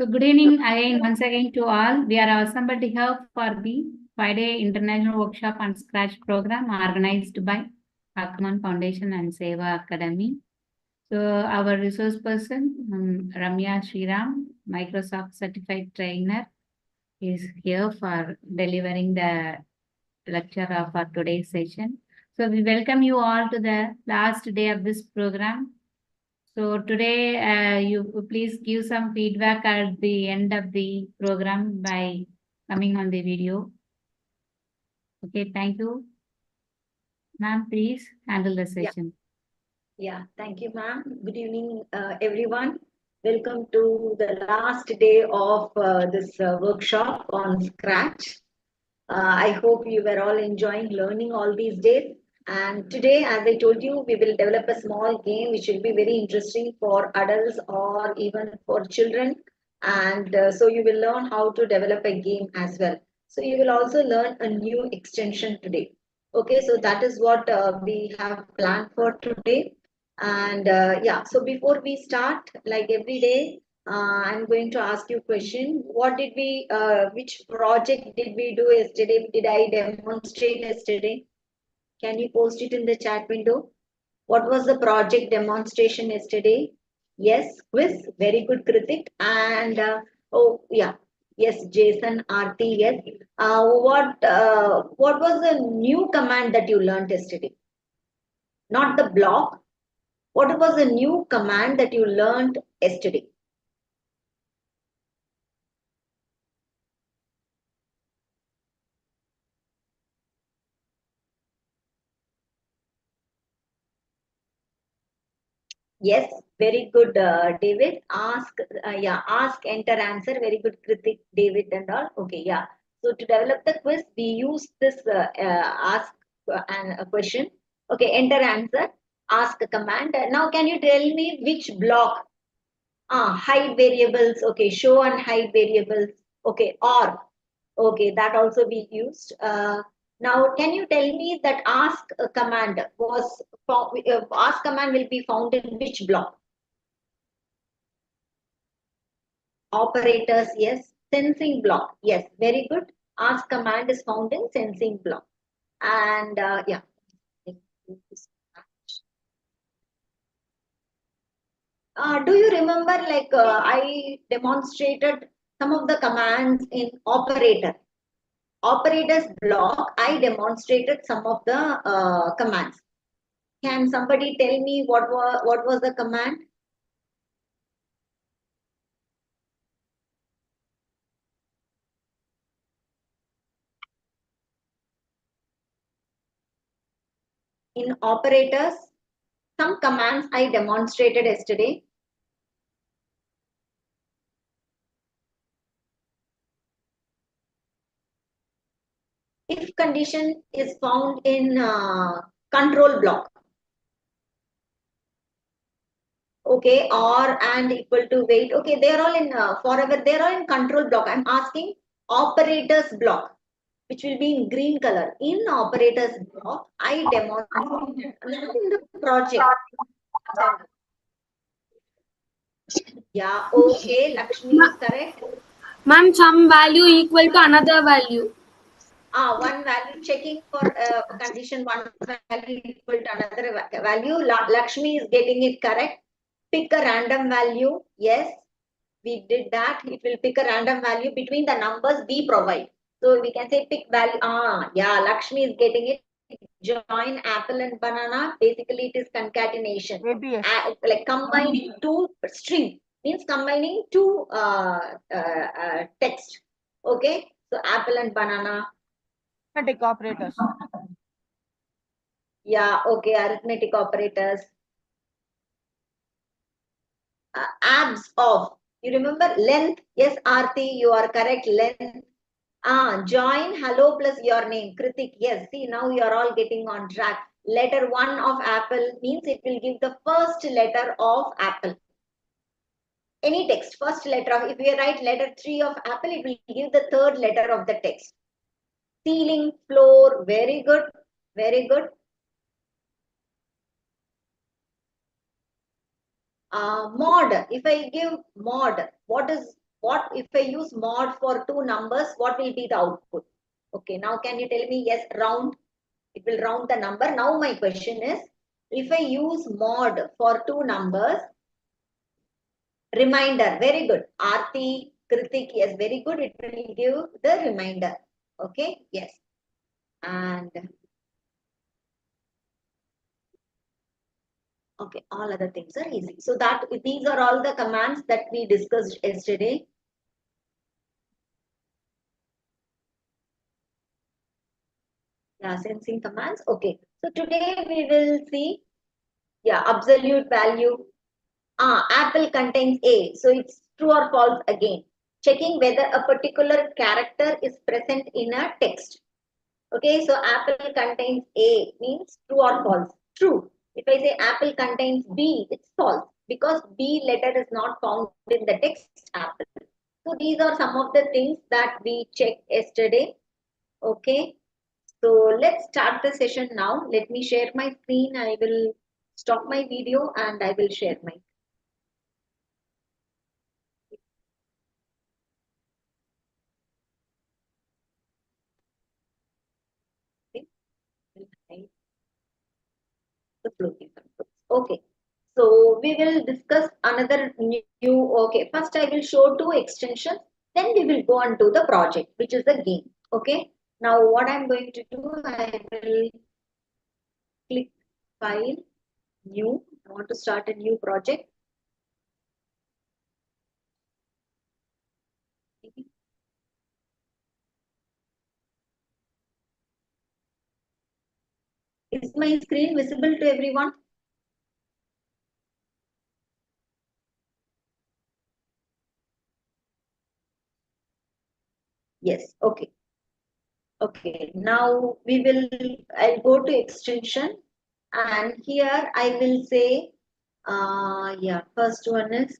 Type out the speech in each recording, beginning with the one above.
So good evening again, once again to all. We are assembled here for the 5-day international workshop on Scratch program organized by Akaman Foundation and Seva Academy. So our resource person, Ramya Shriram, Microsoft certified trainer, is here for delivering the lecture of our today's session. So we welcome you all to the last day of this program. So today, you please give some feedback at the end of the program by coming on the video. Okay, thank you. Ma'am, please handle the session. Yeah, thank you, ma'am. Good evening, everyone. Welcome to the last day of this workshop on Scratch. I hope you were all enjoying learning all these days. And today, as I told you, we will develop a small game which will be very interesting for adults or even for children. And so you will learn how to develop a game as well. So you will also learn a new extension today. Okay, so that is what we have planned for today. And yeah, so before we start, like every day, I'm going to ask you a question. What did we, which project did we do yesterday? Did I demonstrate yesterday? Can you post it in the chat window? What was the project demonstration yesterday? Yes, quiz. Very good, Kritik. And oh yeah, yes, Jason, Aarti, yes. What was the new command that you learned yesterday? Not the block. What was the new command that you learned yesterday? Yes, very good, David. Ask, enter, answer. Very good, Kritik, David, and all. Okay, yeah. So to develop the quiz, we use this ask and a question. Okay, enter, answer, ask a command. Now, can you tell me which block? Hide variables. Okay, show and hide variables. Okay, or okay, that also we used. Now, can you tell me that ask command was ask command will be found in which block? Operators, yes. Sensing block, yes. Very good. Ask command is found in sensing block. And yeah. Do you remember like I demonstrated some of the commands in operator? Operators block, I demonstrated some of the commands. Can somebody tell me what was the command? In operators, some commands I demonstrated yesterday. If condition is found in control block. Okay, or and equal to wait. Okay, they are all in forever. They are all in control block. I'm asking operators block, which will be in green color. In operators block, I demonstrated in the project. Yeah, okay, Lakshmi is correct. Ma'am, some value equal to another value. One value checking for condition, one value equal to another value. Lakshmi is getting it correct. Pick a random value. Yes, we did that. It will pick a random value between the numbers we provide. So we can say pick value. Yeah, Lakshmi is getting it. Join apple and banana. Basically, it is concatenation. Like combining two string means combining two text. Okay, so apple and banana. Arithmetic operators. Yeah, okay, arithmetic operators. Abs of. You remember length? Yes, Aarti, you are correct. Length. Join hello plus your name. Kritik, yes. See, now you are all getting on track. Letter 1 of apple means it will give the first letter of apple. Any text, first letter of, if we write letter 3 of apple, it will give the third letter of the text. Ceiling, floor, very good, very good. Mod, if I give mod, what is What if I use mod for two numbers? What will be the output? Okay, now can you tell me? Yes, round. It will round the number. Now my question is, if I use mod for two numbers, reminder, very good. Aarti, Kritik, yes, very good. It will give the reminder. Okay, yes. And okay, all other things are easy. So that these are all the commands that we discussed yesterday. Yeah, sensing commands. Okay. So today we will see, yeah, absolute value. Apple contains A. So it's true or false again. Checking whether a particular character is present in a text. Okay, so apple contains A means true or false. True. If I say apple contains B, it's false because B letter is not found in the text apple. So these are some of the things that we checked yesterday. Okay, so let's start the session now. Let me share my screen. I will stop my video and I will share my. The floating controls. Okay, so we will discuss another new. Okay, first I will show two extensions, then we will go on to the project, which is the game. Okay, now what I'm going to do, I will click file, new. I want to start a new project. Is my screen visible to everyone? Yes, okay. Okay, now I'll go to extension and here I will say, yeah, first one is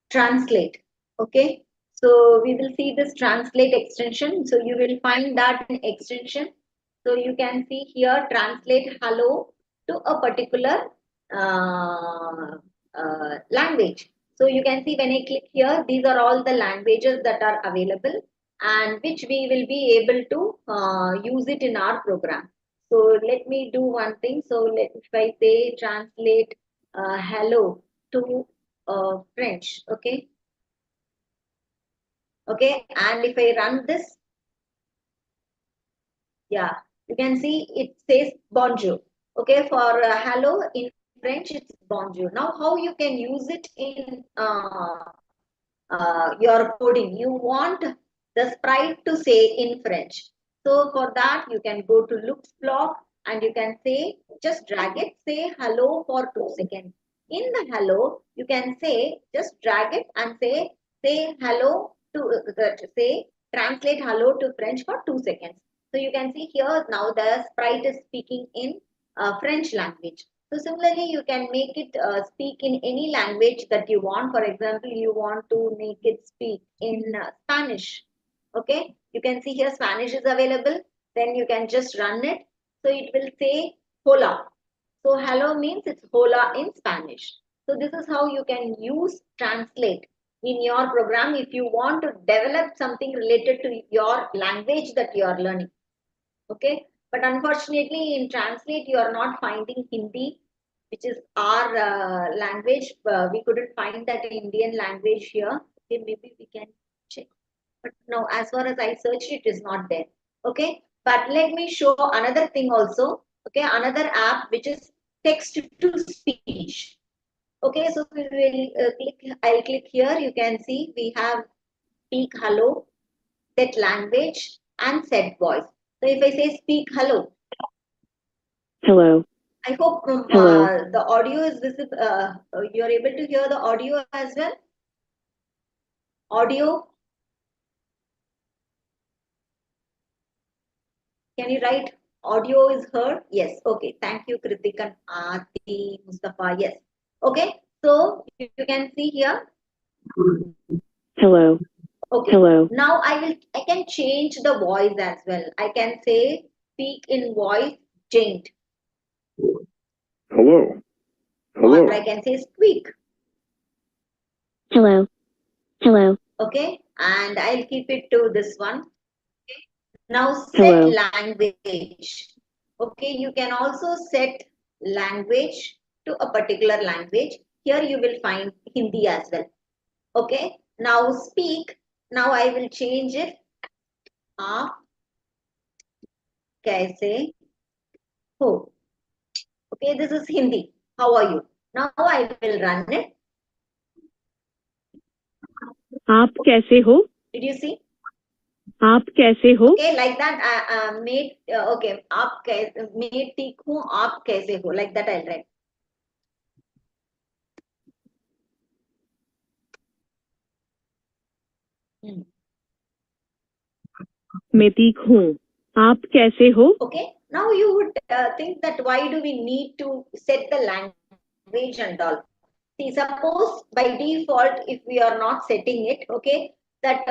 translate. Okay, so we will see this translate extension. So you will find that in extension. So you can see here translate hello to a particular language. So you can see when I click here, these are all the languages that are available and which we will be able to use it in our program. So let me do one thing. So if I say translate hello to French, okay. Okay, and if I run this, yeah, you can see it says bonjour. Okay, for hello in French, it's bonjour. Now, how you can use it in your coding? You want the sprite to say in French. So for that, you can go to looks block and you can say, just drag it, say hello for 2 seconds. In the hello, you can say, just drag it and say hello to, say, translate hello to French for 2 seconds. So you can see here now the sprite is speaking in French language. So similarly, you can make it speak in any language that you want. For example, you want to make it speak in Spanish. Okay, you can see here Spanish is available. Then you can just run it. So it will say hola. So hello means it's hola in Spanish. So this is how you can use translate in your program if you want to develop something related to your language that you are learning. Okay, but unfortunately in translate you are not finding Hindi, which is our language. We couldn't find that Indian language here. Okay, maybe we can check, but no, as far as I searched, it is not there. Okay, but let me show another thing also. Okay, another app which is text to speech. Okay, so we will click. I'll click here. You can see we have speak hello, set language, and set voice. So if I say speak hello, Hello. I hope Hello. the audio is visible. You're able to hear the audio as well. Audio. Can you write audio is heard? Yes. Okay. Thank you, Kritikan, Aarti, Mustafa. Yes. Okay. So you can see here. Hello. Okay. Hello. Now I can change the voice as well. I can say speak in voice changed. Hello. Hello. Or I can say squeak. Hello. Hello. Okay, and I'll keep it to this one. Okay. Now set Hello. language. Okay, you can also set language to a particular language. Here you will find Hindi as well. Okay, now speak. Now I will change it. आप कैसे हो? Okay, this is Hindi. How are you? Now I will run it. आप कैसे हो? Did you see? आप कैसे हो? Okay, like that. Okay, आप कैसे? मैं ठीक हूँ. आप कैसे हो? Like that I'll write. मैं ठीक हूँ. आप कैसे हो? Okay, now you would think that why do we need to set the language and all? See, suppose by default, if we are not setting it, okay, that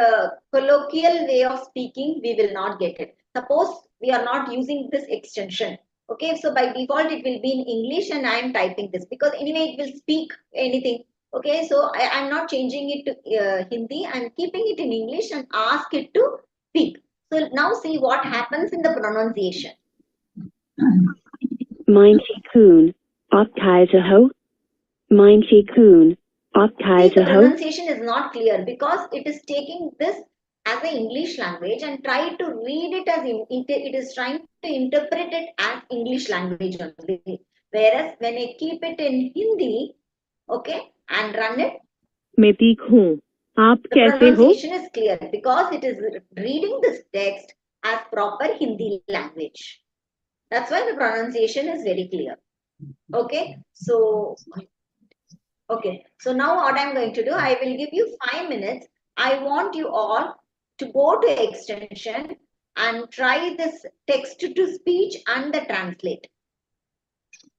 colloquial way of speaking, we will not get it. Suppose we are not using this extension. Okay, so by default, it will be in English and I am typing this because anyway, it will speak anything. Okay, so I'm not changing it to Hindi. I'm keeping it in English and ask it to speak. So now see what happens in the pronunciation. Minty Koon. Op Kaiser Ho. Minty Koon. Op See, the Kaiser Ho. pronunciation is not clear because it is taking this as an English language and try to read it as it is trying to interpret it as English language only. Whereas when I keep it in Hindi, okay, and run it, मैं ठीक हूँ. आप the कैसे हो? pronunciation is clear because it is reading this text as proper Hindi language. That's why the pronunciation is very clear. Okay, so now what I'm going to do, I will give you 5 minutes. I want you all to go to extension and try this text to speech and the translate.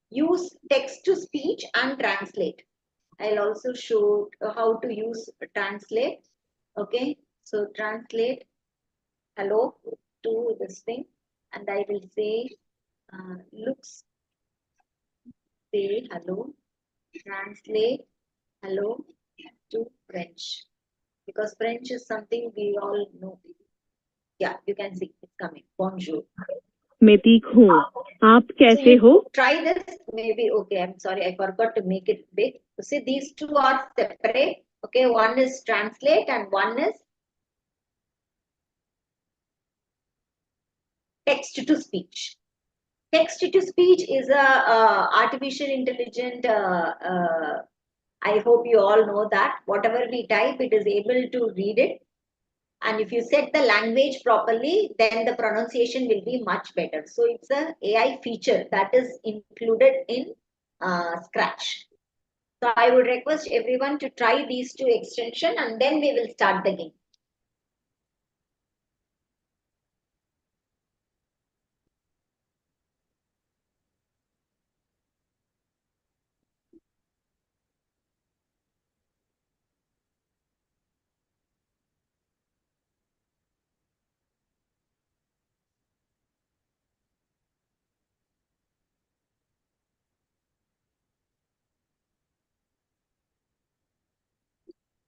Use text to speech and translate. I'll also show how to use translate. Okay, so translate hello to this thing, and I will say looks, say hello, translate hello to French, because French is something we all know. Yeah, you can see it's coming. Bonjour. मैं ठीक हूँ. आप So कैसे you हो? try this. Maybe okay. I'm sorry, I forgot to make it big. So see, these two are separate. Okay, one is translate and one is text to speech. Text to speech is a artificial intelligent. I hope you all know that whatever we type, it is able to read it. And if you set the language properly, then the pronunciation will be much better. So it's a AI feature that is included in Scratch. So I would request everyone to try these two extensions and then we will start the game.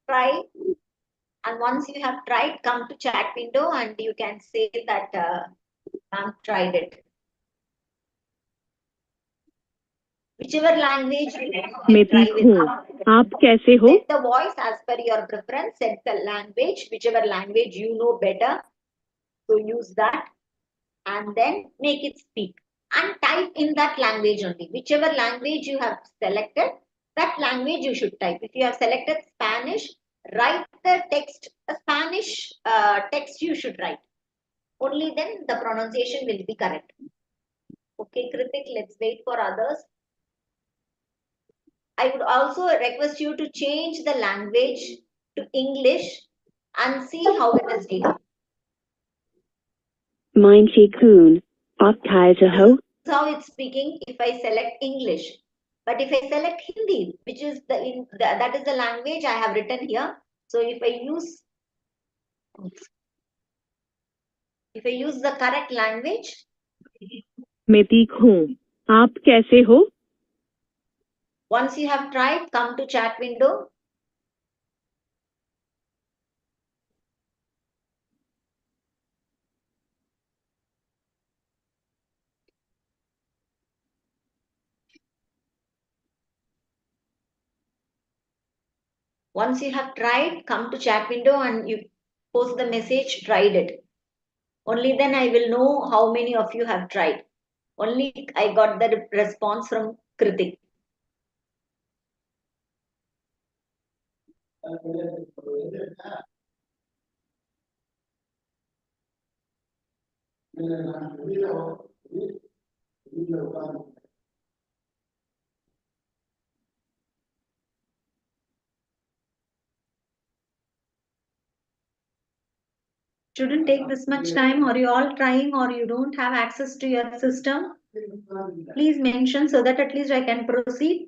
Try, and once you have tried, come to chat window and you can say that I've tried it. Whichever language you मैं can try ठीक with. हूँ. आप कैसे हो? Set the voice as per your preference. Set the language, whichever language you know better. So use that and then make it speak. And type in that language only. Whichever language you have selected, that language you should type. If you have selected Spanish, write the text, a Spanish text you should write. Only then the pronunciation will be correct. Okay, Kritik, let's wait for others. I would also request you to change the language to English and see how it is reading. Minty Koon. Op Kaiser Ho. This is how it's speaking if I select English. But if I select Hindi, which is that is the language I have written here. So if I use the correct language, मैं ठीक हूँ. आप कैसे हो? once you have tried, come to chat window. Once you have tried, come to chat window and you post the message, tried it. Only then I will know how many of you have tried. Only I got the response from Kritik. Shouldn't take this much time. Are you all trying or you don't have access to your system? Please mention so that at least I can proceed.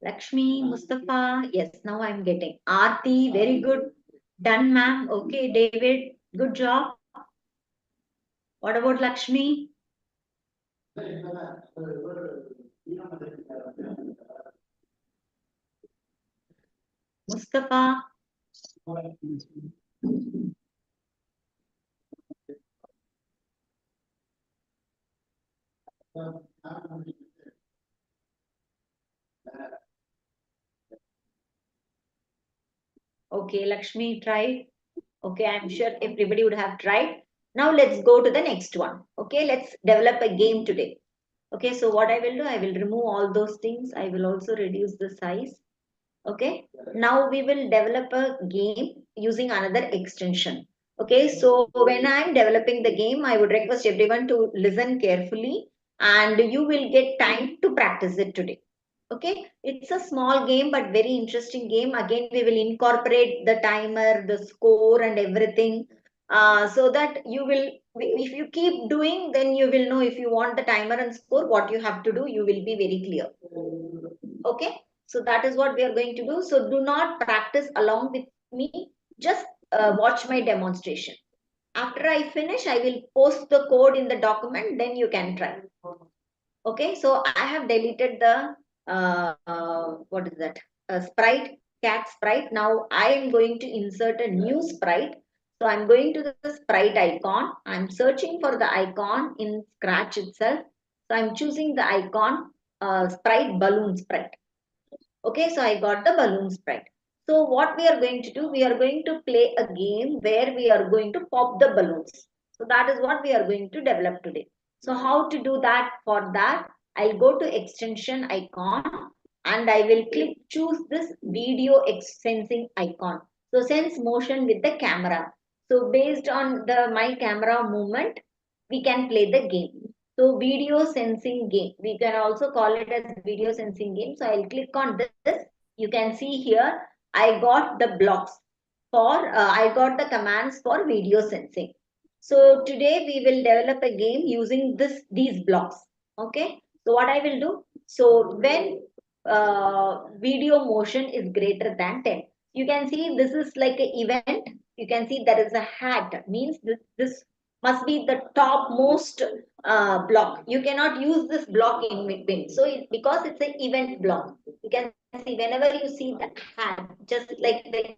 Lakshmi, Mustafa, yes, now I'm getting. Aarti, very good. Done, ma'am. Okay, David, good job. What about Lakshmi? Mustafa? Okay, Lakshmi tried. Okay, I'm sure everybody would have tried. Now let's go to the next one. Okay, let's develop a game today. Okay, so what I will do, I will remove all those things. I will also reduce the size. Okay, now we will develop a game using another extension. Okay, so when I'm developing the game, I would request everyone to listen carefully and you will get time to practice it today. Okay, it's a small game but very interesting game. Again, we will incorporate the timer, the score and everything, so that you will, if you keep doing, then you will know if you want the timer and score, what you have to do, you will be very clear. Okay, so that is what we are going to do. So do not practice along with me, just watch my demonstration. After I finish, I will post the code in the document, then you can try. Okay, so I have deleted the what is that, sprite, cat sprite. Now I am going to insert a new sprite. So I'm going to the sprite icon. I'm searching for the icon in Scratch itself. So I'm choosing the icon, sprite, balloon sprite. Okay, so I got the balloon sprite. So what we are going to do, we are going to play a game where we are going to pop the balloons. So that is what we are going to develop today. So how to do that? For that, I'll go to extension icon and I will choose this video sensing icon. So sense motion with the camera. So based on the my camera movement, we can play the game. So video sensing game, we can also call it as video sensing game. So I'll click on this. You can see here, I got the blocks for, I got the commands for video sensing. So today we will develop a game using these blocks. Okay. So what I will do, so when video motion is greater than 10, you can see this is like an event. You can see there is a hat, means this must be the topmost block. You cannot use this block in between. So because it's an event block, you can see whenever you see that hat, just like the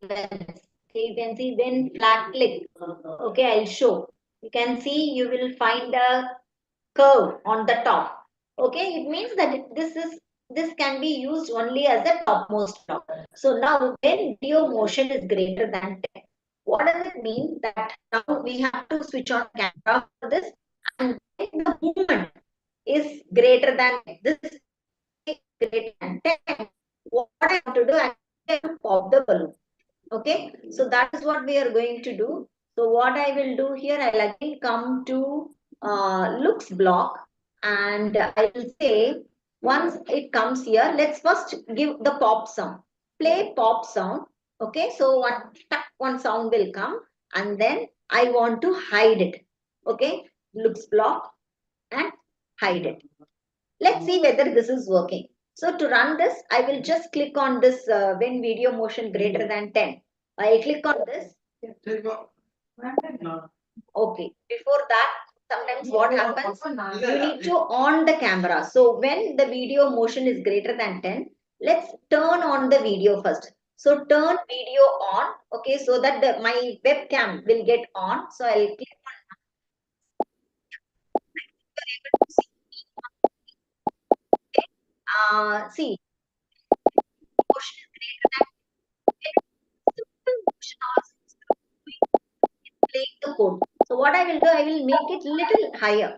events. Okay, you can see when flat click. Okay, I'll show. You can see you will find a curve on the top. Okay, it means that this can be used only as a topmost block. So now when video motion is greater than 10, what does it mean? That now we have to switch on camera for this, and when the movement is greater than this, greater than 10, what I have to do, I have to pop the balloon. Okay, so that is what we are going to do. So what I will do here, I'll again come to looks block and I will say, once it comes here, let's first give the pop sound. Play pop sound. Okay, so one sound will come and then I want to hide it. Okay, looks block and hide it. Let's see whether this is working. So to run this, I will just click on this when video motion greater than 10. I'll click on this. Okay. Before that, sometimes what happens, you need to on the camera. So when the video motion is greater than 10, let's turn on the video first. So turn video on. Okay. So that my webcam will get on. So I'll click on. See, motion is Playing the code. So what I will do, I will make it little higher.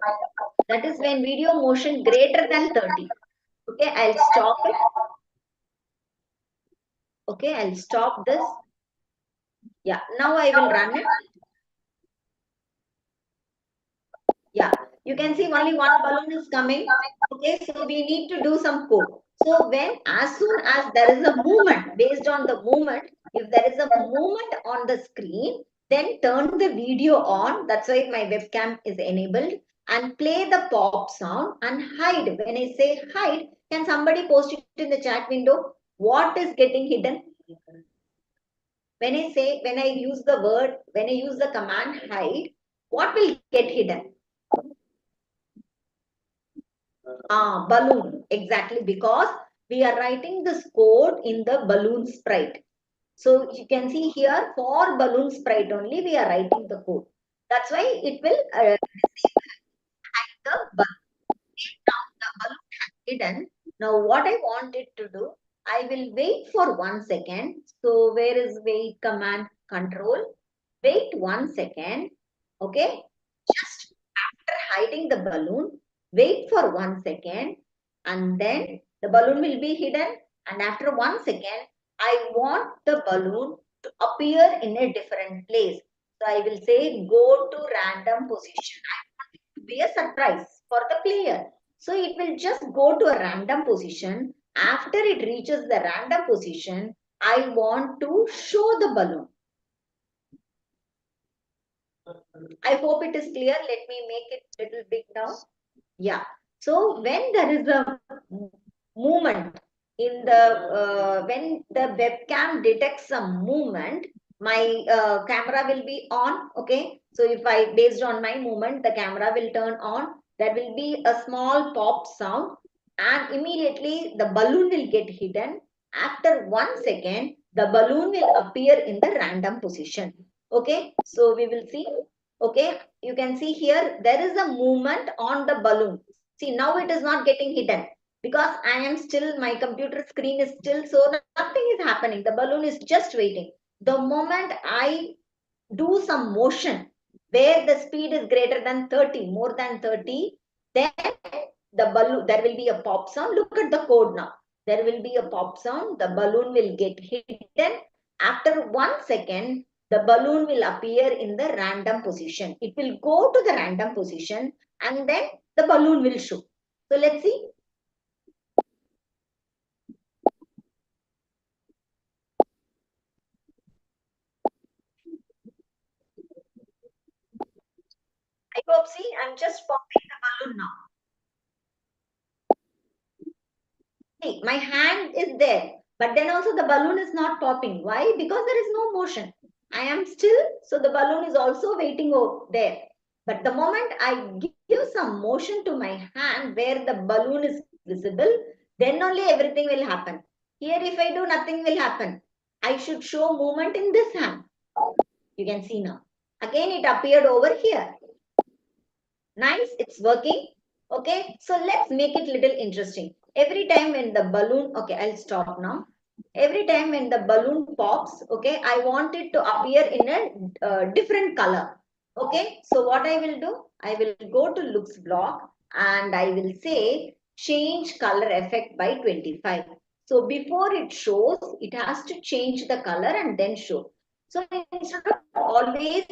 That is when video motion greater than 30. Okay, I'll stop it. Okay, I'll stop this. Yeah, now I will run it. Yeah, you can see only one balloon is coming. Okay, so we need to do some code. So as soon as there is a movement, based on the movement, if there is a movement on the screen, then turn the video on. That's why my webcam is enabled, and play the pop sound and hide. When I say hide, can somebody post it in the chat window? What is getting hidden? When I use the command hide, what will get hidden? Balloon, exactly, because we are writing this code in the balloon sprite. So you can see here, for balloon sprite only we are writing the code. That's why it will hide the balloon. Now the balloon has hidden. Now what I want it to do, I will wait for 1 second. So where is wait command? Control. Wait 1 second. Okay. Just after hiding the balloon, wait for 1 second, and then the balloon will be hidden. And after 1 second, I want the balloon to appear in a different place. So I will say go to random position. I want it to be a surprise for the player. So it will just go to a random position. After it reaches the random position, I want to show the balloon. I hope it is clear. Let me make it a little big now. Yeah. So when there is a movement in the when the webcam detects some movement, my camera will be on. Okay. So if I based on my movement, the camera will turn on. There will be a small pop sound, and immediately the balloon will get hidden. After 1 second, the balloon will appear in the random position. Okay. So we will see. Okay, you can see here there is a movement on the balloon. See, now it is not getting hidden because I am still, my computer screen is still, so nothing is happening. The balloon is just waiting. The moment I do some motion where the speed is greater than 30, more than 30, then the balloon, there will be a pop sound. Look at the code now. There will be a pop sound. The balloon will get hidden. After 1 second, the balloon will appear in the random position. It will go to the random position and then the balloon will show. So let's see. I hope, see, I'm just popping the balloon now. See, my hand is there, but then also the balloon is not popping. Why? Because there is no motion. I am still, so the balloon is also waiting over there. But the moment I give some motion to my hand where the balloon is visible, then only everything will happen. Here, if I do, nothing will happen. I should show movement in this hand. You can see now. Again, it appeared over here. Nice, it's working. Okay, so let's make it little interesting. Every time when the balloon, okay, I'll stop now. Every time when the balloon pops, okay, I want it to appear in a different color. Okay, so what I will do, I will go to looks block and I will say change color effect by 25. So before it shows, it has to change the color and then show. So instead of always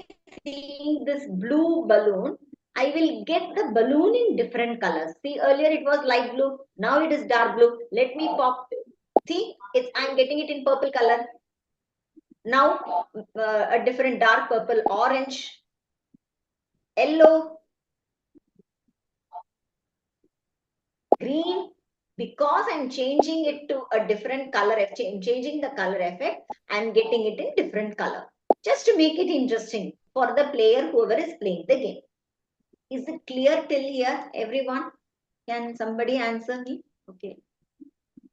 seeing this blue balloon, I will get the balloon in different colors. See, earlier it was light blue. Now it is dark blue. Let me pop. See, I'm getting it in purple color. Now a different dark purple, orange, yellow, green. Because I'm changing it to a different color, changing the color effect, I'm getting it in different color. Just to make it interesting for the player, whoever is playing the game. Is it clear till here, everyone? Can somebody answer me? Okay.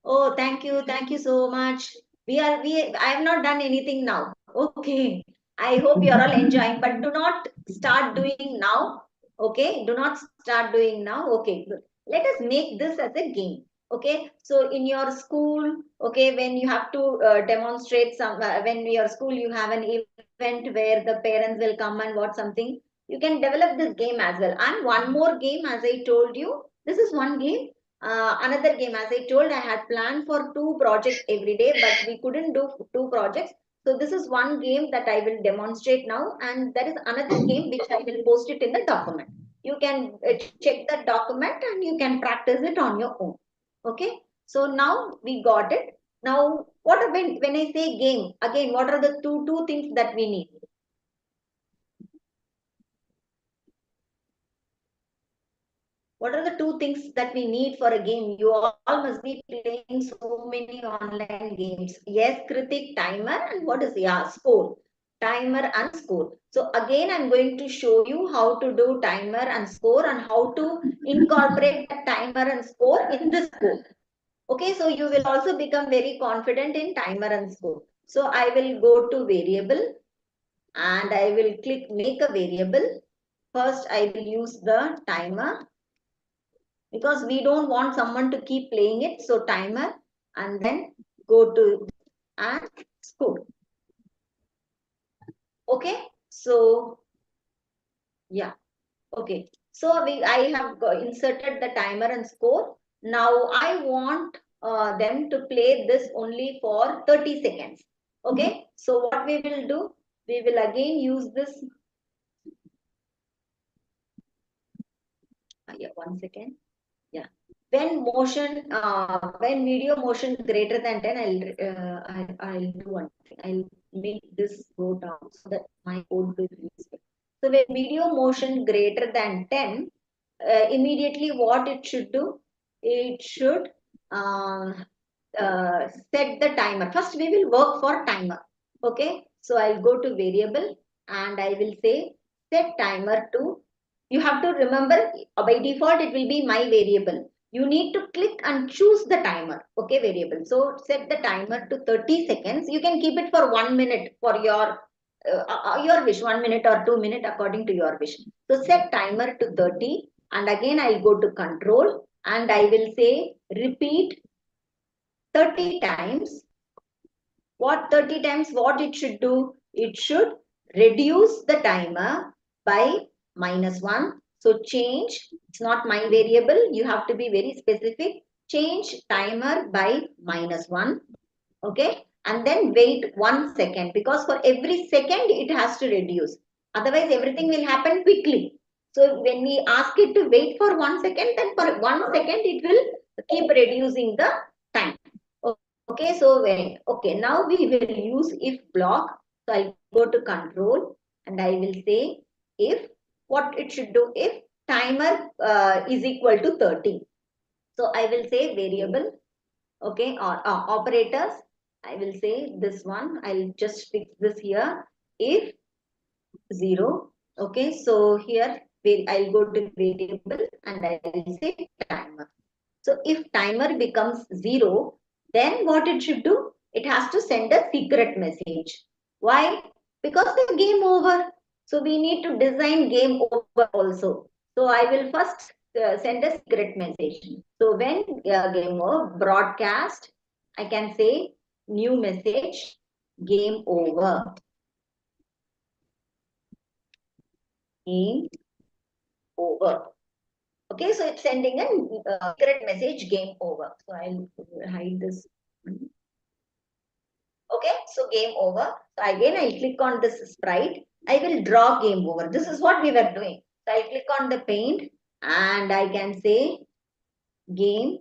Oh, thank you. Thank you so much. I have not done anything now. Okay. I hope you are all enjoying, but do not start doing now. Okay. Do not start doing now. Okay. Good. Let us make this as a game. Okay, so in your school, okay, when you have to demonstrate some, when your school you have an event where the parents will come and watch something, you can develop this game as well. And one more game, as I told you, this is one game. Another game, as I told, I had planned for 2 projects every day, but we couldn't do 2 projects. So this is one game that I will demonstrate now, and there is another game which I will post it in the document. You can check the document and you can practice it on your own. Okay, so now we got it. Now, what when I say game, again, what are the two things that we need? What are the 2 things that we need for a game? You all must be playing so many online games. Yes, Kritik, timer, and what is, yeah, score. Timer and score. So again, I'm going to show you how to do timer and score and how to incorporate the timer and score in the score. Okay, so you will also become very confident in timer and score. So I will go to variable and I will click make a variable. First, I will use the timer because we don't want someone to keep playing it. So timer and then go to and score. Okay, so yeah, okay. So I have inserted the timer and score. Now I want them to play this only for 30 seconds. Okay, so what we will do, we will again use this. Yeah, 1 second. Yeah. When video motion greater than 10, I'll do one thing. I'll make this go down so that my code will be visible. So when video motion greater than 10, immediately what it should do, it should set the timer. First, we will work for timer. Okay, so I'll go to variable and I will say set timer to. You have to remember by default it will be my variable. You need to click and choose the timer. Okay, variable. So set the timer to 30 seconds. You can keep it for 1 minute for your wish, 1 minute or 2 minutes according to your wish. So set timer to 30 and again I'll go to control and I will say repeat 30 times. What 30 times? What it should do? It should reduce the timer by -1. So change, it's not my variable. You have to be very specific. Change timer by -1. Okay. And then wait 1 second because for every second it has to reduce. Otherwise everything will happen quickly. So when we ask it to wait for 1 second, then for 1 second it will keep reducing the time. Okay, so okay, now we will use if block. So I'll go to control and I will say if, what it should do, if timer is equal to 30. So I will say variable, okay, or operators. I will say this one. I'll just fix this here. If 0, okay, so here I'll go to variable and I will say timer. So if timer becomes 0, then what it should do? It has to send a secret message. Why? Because the game over. So we need to design game over also. So I will first send a secret message. So when game over, broadcast, I can say new message, game over. Game over. Okay, so it's sending a secret message, game over. So I'll hide this. Okay, so game over. So again, I'll click on this sprite. I will draw game over. This is what we were doing. So I'll click on the paint and I can say game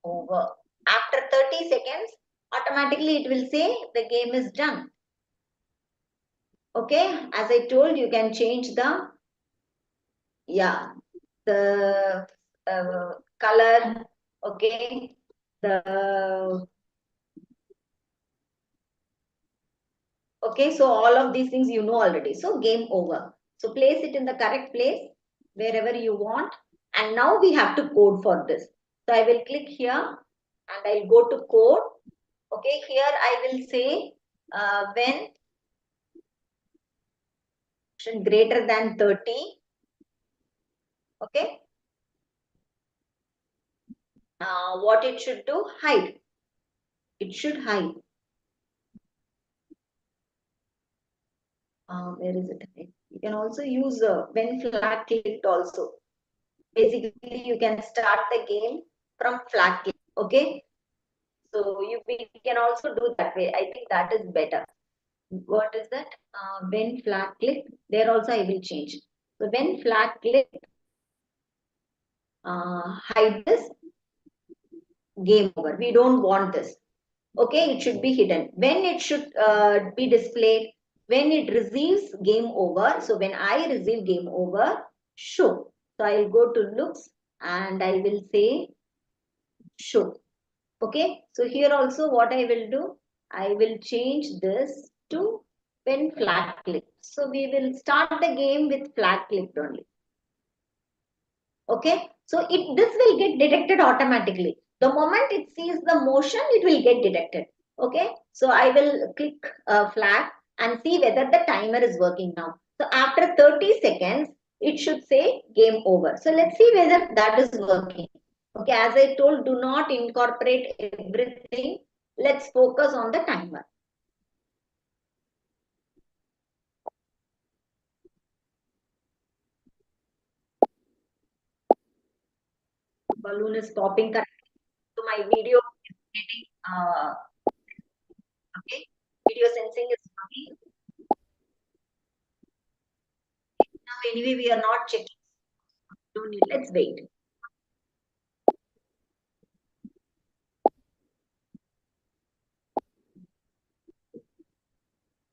over. After 30 seconds, automatically it will say the game is done. Okay, as I told, you can change the, yeah, the color, okay, okay, so all of these things you know already. So game over. So place it in the correct place wherever you want. And now we have to code for this. So I will click here and I'll go to code. Okay, here I will say when greater than 30. Okay. what it should do? Hide. It should hide. Where is it? You can also use when flag clicked also. Basically, you can start the game from flag click. Okay. So we can also do that way. I think that is better. What is that? When flag click, there also I will change. So when flag click, hide this, game over. We don't want this. Okay, it should be hidden. When it should be displayed, when it receives game over. So when I receive game over, show. So I'll go to looks and I will say show. Okay, so here also what I will do, I will change this to when flag clicked. So we will start the game with flag clicked only. Okay, so this will get detected automatically. The moment it sees the motion, it will get detected. Okay, so I will click flag and see whether the timer is working now. So after 30 seconds, it should say game over. So let's see whether that is working. Okay, as I told, do not incorporate everything. Let's focus on the timer. Balloon is popping correctly. So my video is getting okay. Video sensing is working. Now anyway, we are not checking. Don't need. Let's wait.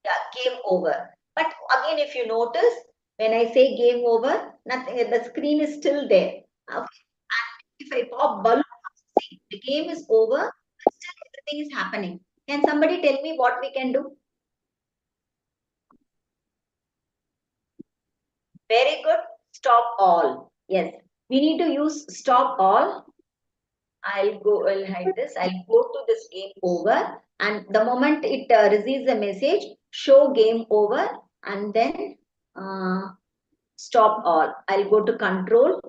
Yeah, game over. But again, if you notice, when I say game over, nothing. The screen is still there. Okay. And if I pop balloon, see, the game is over, but still everything is happening. Can somebody tell me what we can do? Very good. Stop all. Yes, we need to use stop all. I'll hide this. I'll go to this game over. And the moment it receives a message, show game over, and then stop all. I'll go to control,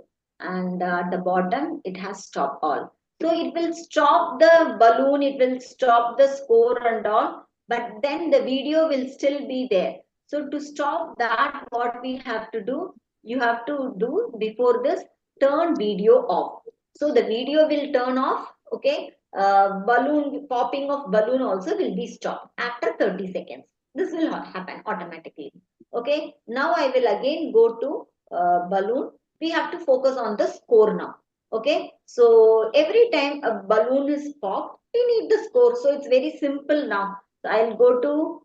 and at the bottom, it has stop all. So it will stop the balloon, it will stop the score and all, but then the video will still be there. So to stop that, what we have to do, you have to do before this, turn video off. So the video will turn off, okay? Balloon, popping of balloon also will be stopped after 30 seconds. This will happen automatically. Okay, now I will again go to balloon. We have to focus on the score now. Okay, so every time a balloon is popped, we need the score. So it's very simple now. So I'll go to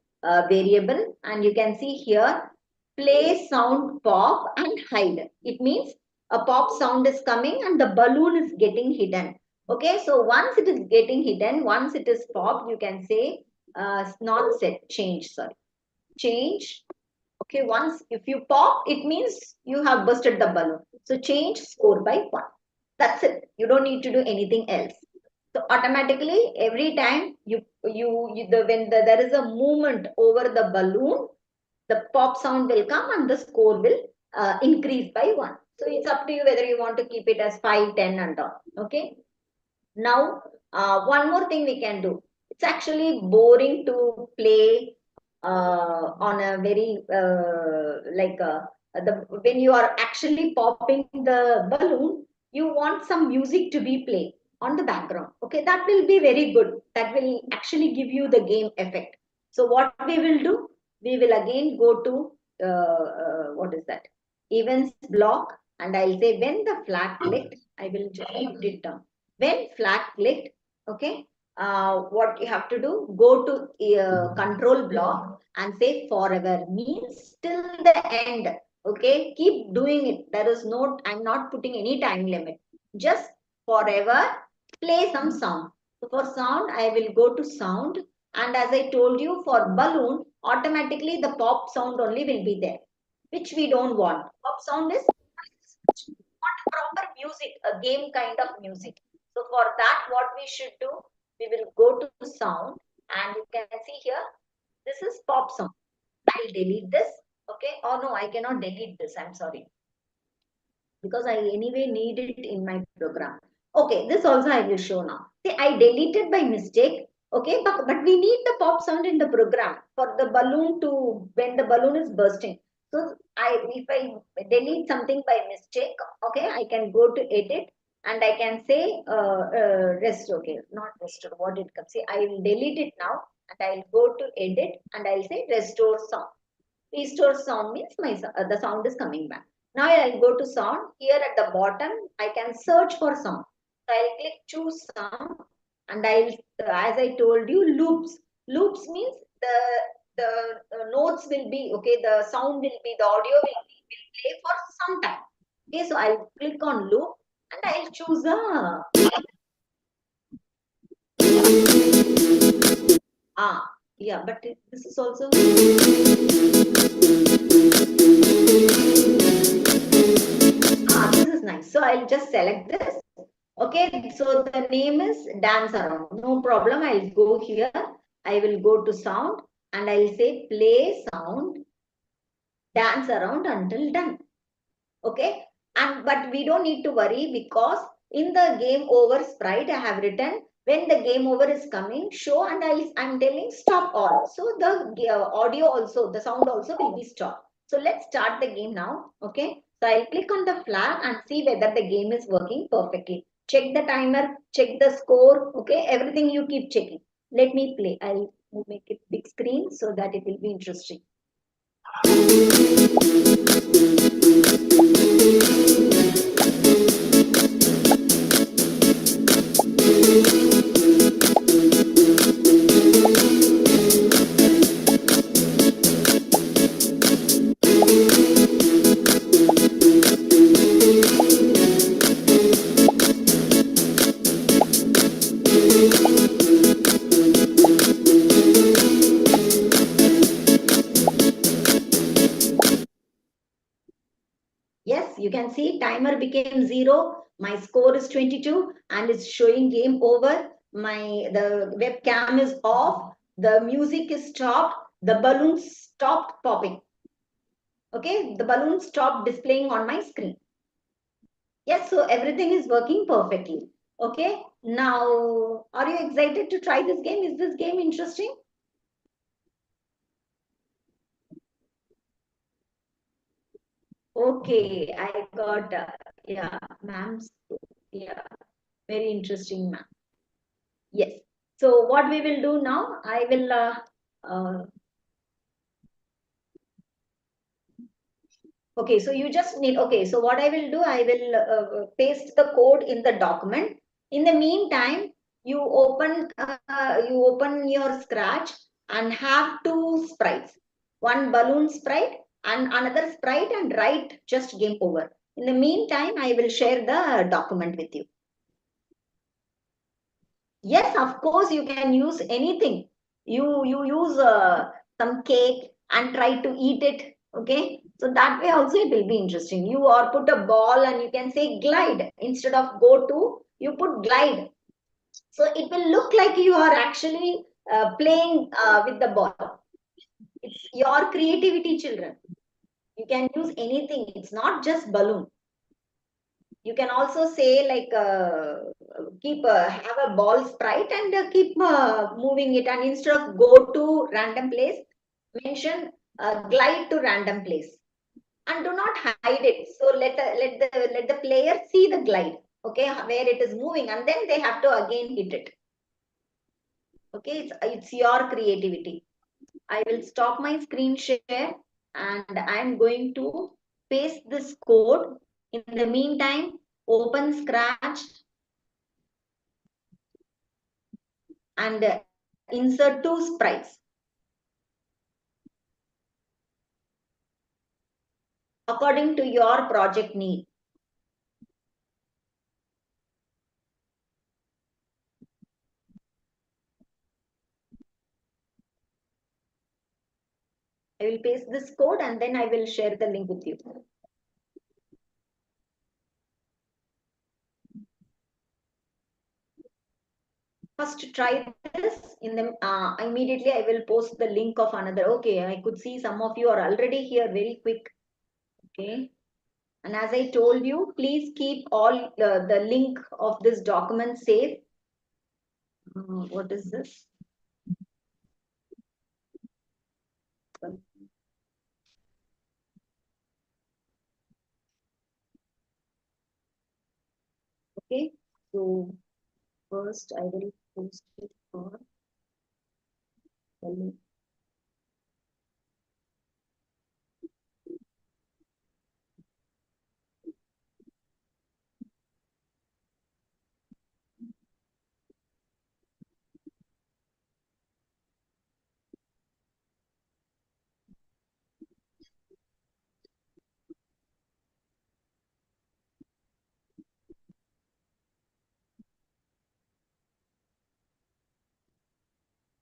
variable, and you can see here, play sound pop and hide. It means a pop sound is coming and the balloon is getting hidden. Okay, so once it is getting hidden, once it is popped, you can say not set, change, sorry. Change. Okay, once if you pop, it means you have busted the balloon. So change score by 1. That's it. You don't need to do anything else. So automatically, every time there is a movement over the balloon, the pop sound will come and the score will increase by 1. So it's up to you whether you want to keep it as 5, 10 and all. Okay. Now, one more thing we can do. It's actually boring to play on a very when you are actually popping the balloon, you want some music to be played on the background. Okay, that will be very good. That will actually give you the game effect. So what we will do, we will again go to what is that? Events block, and I'll say when the flag clicked, I will just put it down. When flag clicked, okay, what you have to do, go to control block and say forever, means till the end. Okay, keep doing it. There is no, I'm not putting any time limit. Just forever, play some sound. So for sound, I will go to sound. And as I told you, for balloon, automatically the pop sound only will be there, which we don't want. Pop sound is want proper music, a game kind of music. So for that, what we should do, we will go to sound, and you can see here, this is pop sound. I'll delete this. Okay. Oh no, I cannot delete this. I'm sorry. Because I anyway need it in my program. Okay, this also I will show now. See, I deleted by mistake. Okay, but we need the pop sound in the program for the balloon to, when the balloon is bursting. So if I delete something by mistake, okay, I can go to edit and I can say rest. Okay, not restore. What did come? See, I will delete it now and I'll go to edit and I'll say restore sound. Restore sound means the sound is coming back. Now I'll go to sound. Here at the bottom, I can search for sound. So I'll click choose sound and I'll, as I told you, loops. Loops means the notes will be, okay, the sound will be, the audio will play for some time. Okay, so I'll click on loop and I'll choose a, yeah, but this is also, this is nice. So I'll just select this. Okay, so the name is dance around. No problem. I'll go here. I will go to sound and I'll say play sound, dance around until done. Okay, and but we don't need to worry because in the game over sprite, I have written when the game over is coming, show, and I'm telling stop all. So the audio also, the sound also will be stopped. So let's start the game now. Okay, so I'll click on the flag and see whether the game is working perfectly. Check the timer, check the score. Okay, everything you keep checking. Let me play. I'll make it big screen so that it will be interesting. Yes, you can see timer became 0. My score is 22 and it's showing game over. The webcam is off. The music is stopped. The balloon stopped popping. Okay, the balloon stopped displaying on my screen. Yes, so everything is working perfectly. Okay, now are you excited to try this game? Is this game interesting? Okay, I got, yeah, ma'am's, yeah, very interesting, ma'am. Yes. So what we will do now, I will, okay, so you just need, okay, so what I will do, I will paste the code in the document. In the meantime, you open your Scratch and have two sprites, one balloon sprite and another sprite, and write just game over. In the meantime, I will share the document with you. Yes, of course, you can use anything. You use some cake and try to eat it. Okay, so that way also it will be interesting. You or put a ball and you can say glide instead of go to. You put glide, so it will look like you are actually playing with the ball. It's your creativity, children. You can use anything. It's not just balloon. You can also say like have a ball sprite and keep moving it, and instead of go to random place, mention glide to random place, and do not hide it. So let the player see the glide, okay, where it is moving, and then they have to again hit it. Okay, it's your creativity. I will stop my screen share and I'm going to paste this code. In the meantime, open Scratch and insert two sprites according to your project need. I will paste this code and then I will share the link with you. First try this, in the immediately I will post the link of another. Okay, I could see some of you are already here very quick. Okay. And as I told you, please keep all the link of this document safe. What is this? Okay, so first I will post it for the link.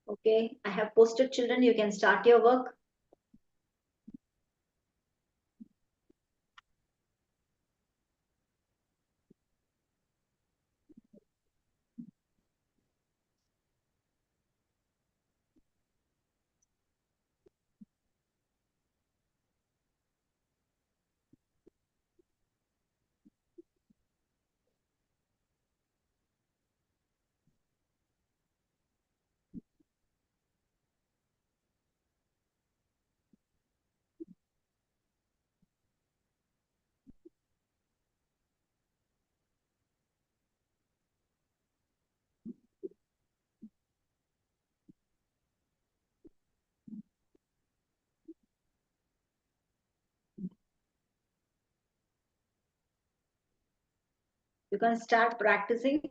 Okay, I have posted, children. You can start your work. You can start practicing.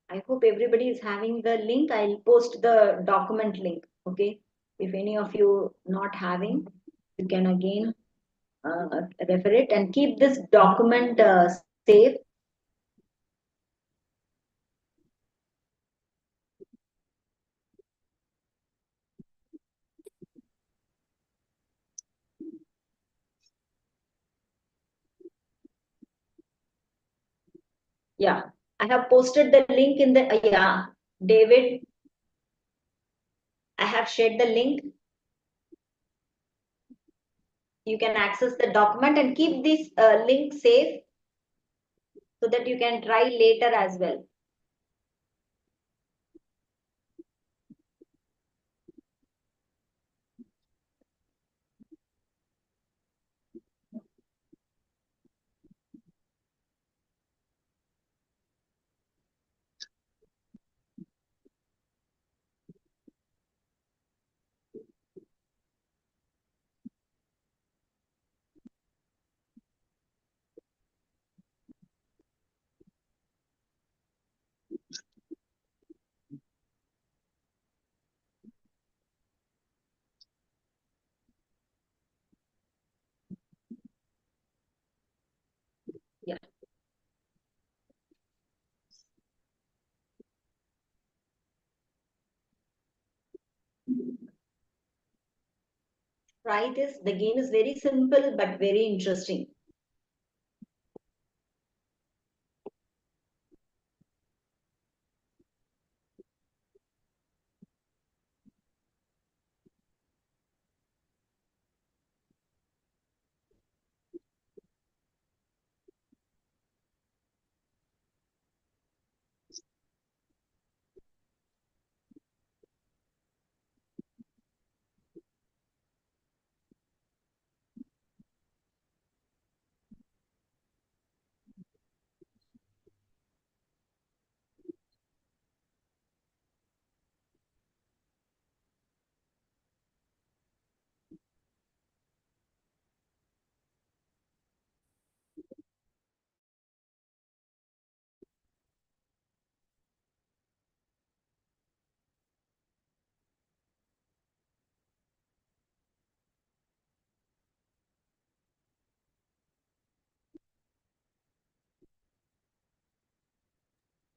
I hope everybody is having the link. I'll post the document link. Okay. If any of you not having, you can again refer it and keep this document safe. Yeah, I have posted the link in the, yeah, David, I have shared the link. You can access the document and keep this link safe so that you can try later as well. Yeah. Try this. The game is very simple but very interesting.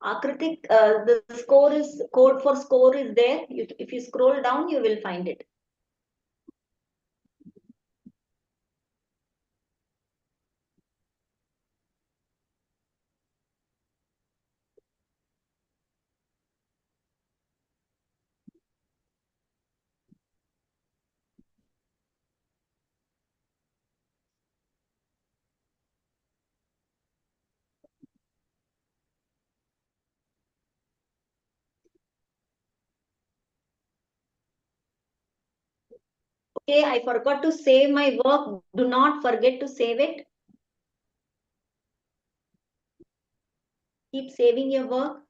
Akritik, the score is, code for score is there. If you scroll down, you will find it. Okay, I forgot to save my work. Do not forget to save it. Keep saving your work.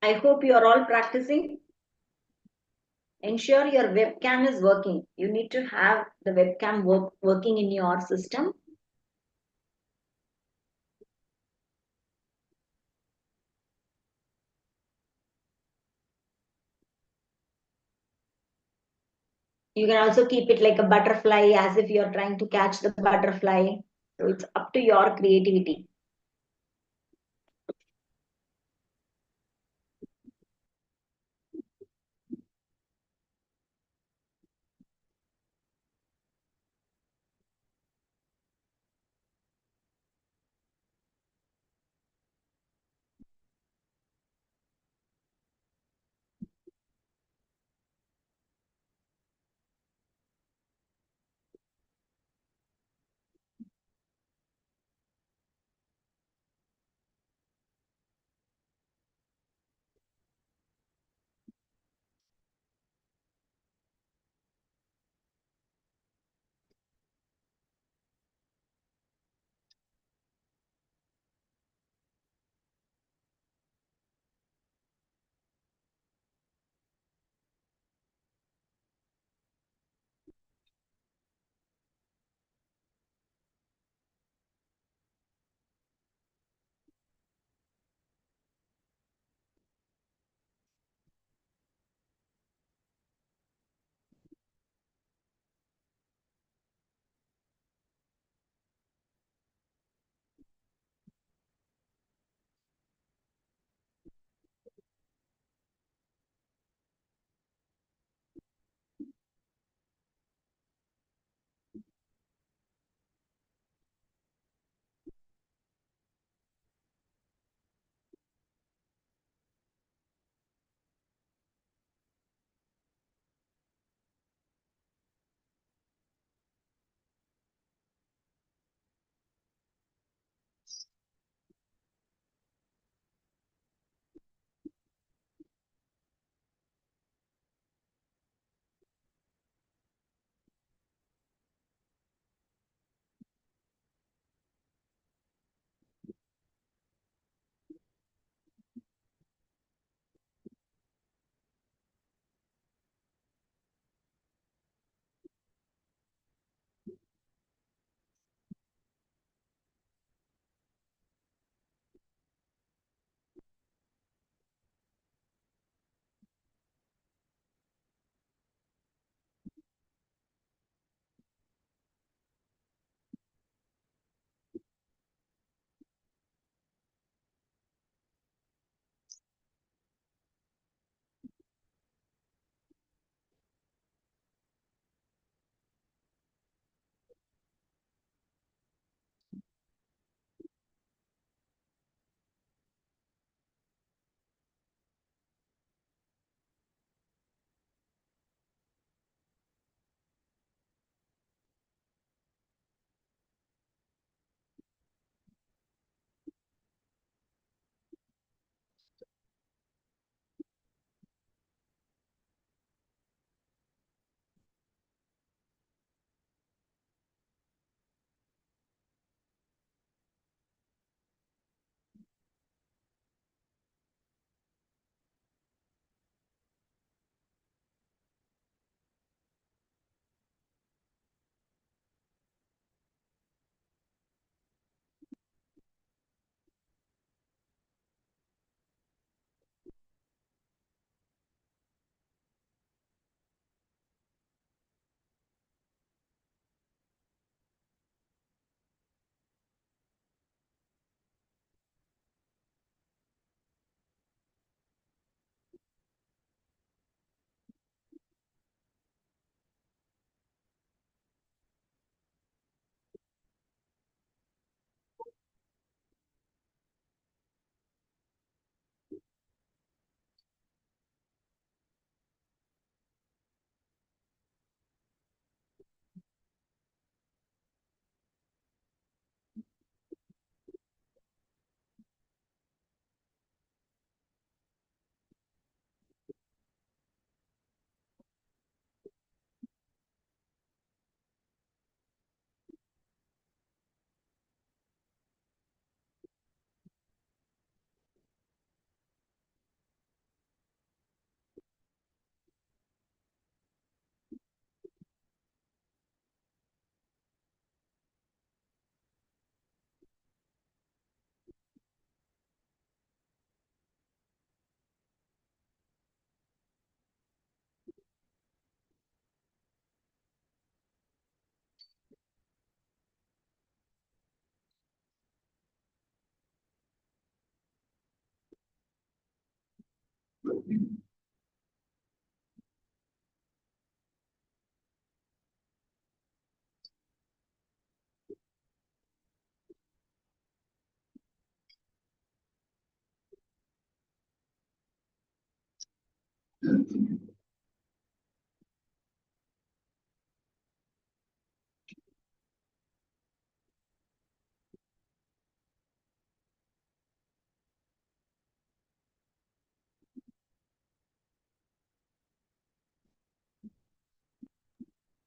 I hope you are all practicing. Ensure your webcam is working. You need to have the webcam working in your system. You can also keep it like a butterfly, as if you're trying to catch the butterfly. So it's up to your creativity.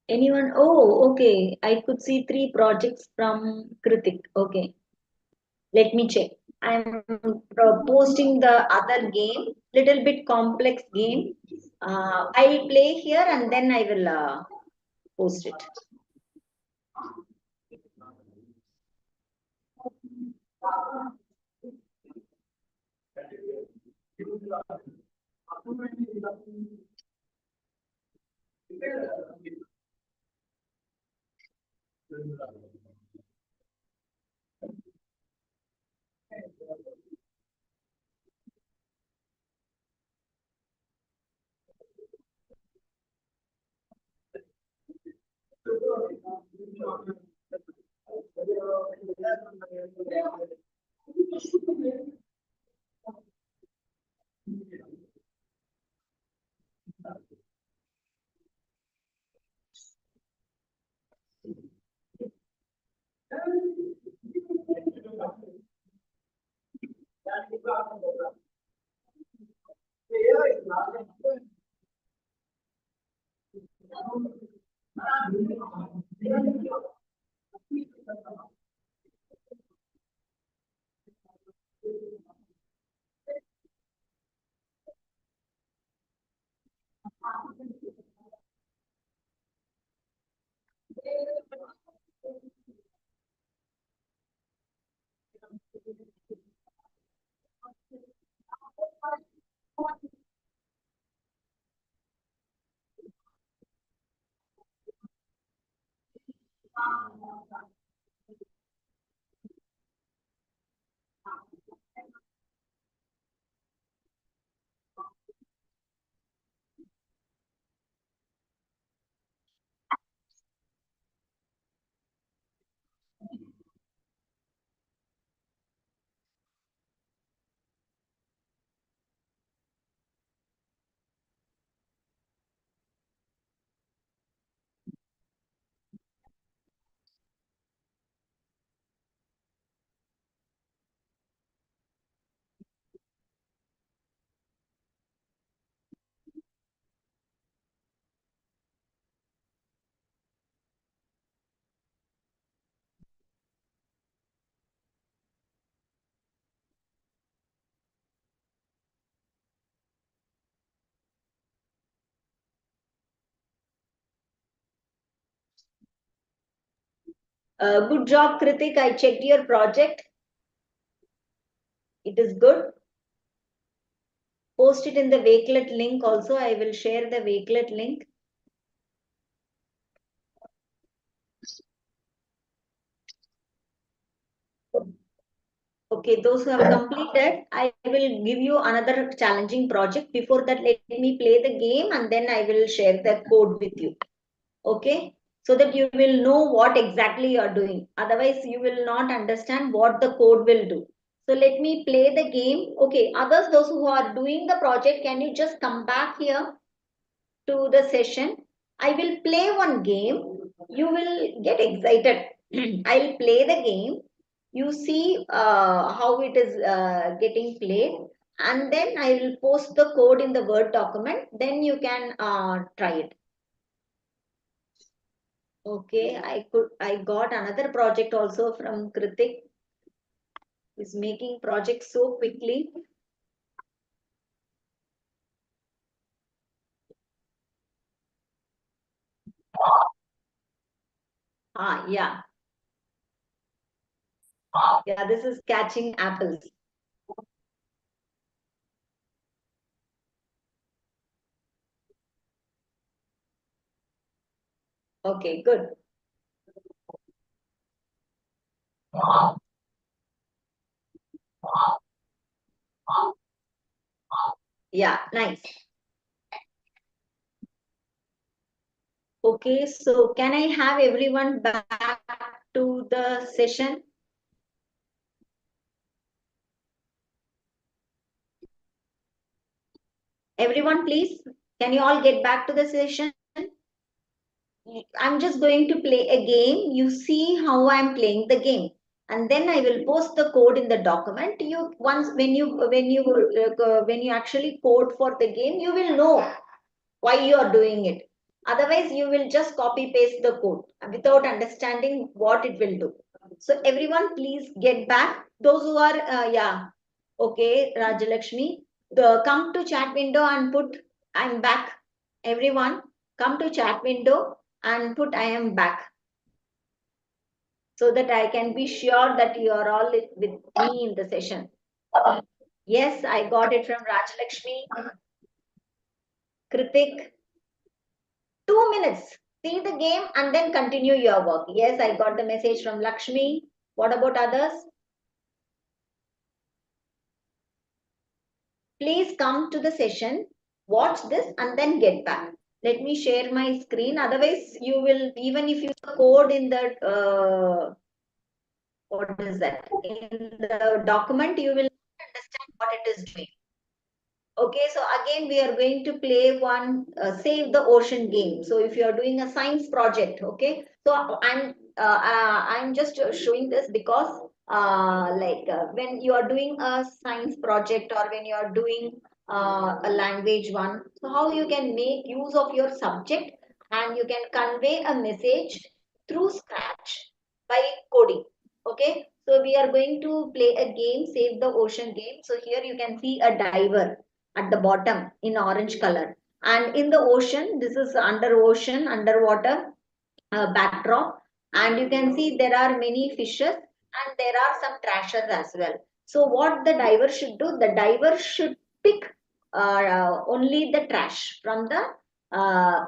Anyone? Oh, okay. I could see 3 projects from Kritik. Okay. Let me check. I'm posting the other game, little bit complex game. I'll play here and then I will post it. Good job, Kritik. I checked your project. It is good. Post it in the Wakelet link also. I will share the Wakelet link. Okay, those who have completed, I will give you another challenging project. Before that, let me play the game and then I will share the code with you. Okay, so that you will know what exactly you are doing. Otherwise, you will not understand what the code will do. So let me play the game. Okay, others, those who are doing the project, can you just come back here to the session? I will play one game. You will get excited. I'll play the game. You see how it is getting played, and then I will post the code in the Word document. Then you can try it. Okay, I got another project also from Kritik. He's making projects so quickly. Yeah. Yeah, this is catching apples. Okay, good. Yeah, nice. Okay, so can I have everyone back to the session? Everyone, please, can you all get back to the session? I'm just going to play a game. You see how I'm playing the game, and then I will post the code in the document. You once when you actually code for the game, you will know why you are doing it. Otherwise, you will just copy paste the code without understanding what it will do. So everyone, please get back. Those who are yeah, okay, Rajalakshmi, come to chat window and put I'm back. Everyone, come to chat window and put I am back, so that I can be sure that you are all with me in the session. Yes, I got it from Rajalakshmi. Kritik, 2 minutes. See the game and then continue your work. Yes, I got the message from Lakshmi. What about others? Please come to the session, watch this and then get back. Let me share my screen. Otherwise, you will, even if you code in the, what is that? In the document, you will understand what it is doing. Okay, so again, we are going to play one Save the Ocean game. So if you are doing a science project, okay, so I'm just showing this because when you are doing a science project or when you are doing a language one, so how you can make use of your subject and you can convey a message through Scratch by coding. Okay, so we are going to play a game, Save the Ocean game. So here you can see a diver at the bottom in orange color, and in the ocean, this is underwater backdrop, and you can see there are many fishes and there are some trashers as well. So what the diver should do, the diver should pick only the trash from the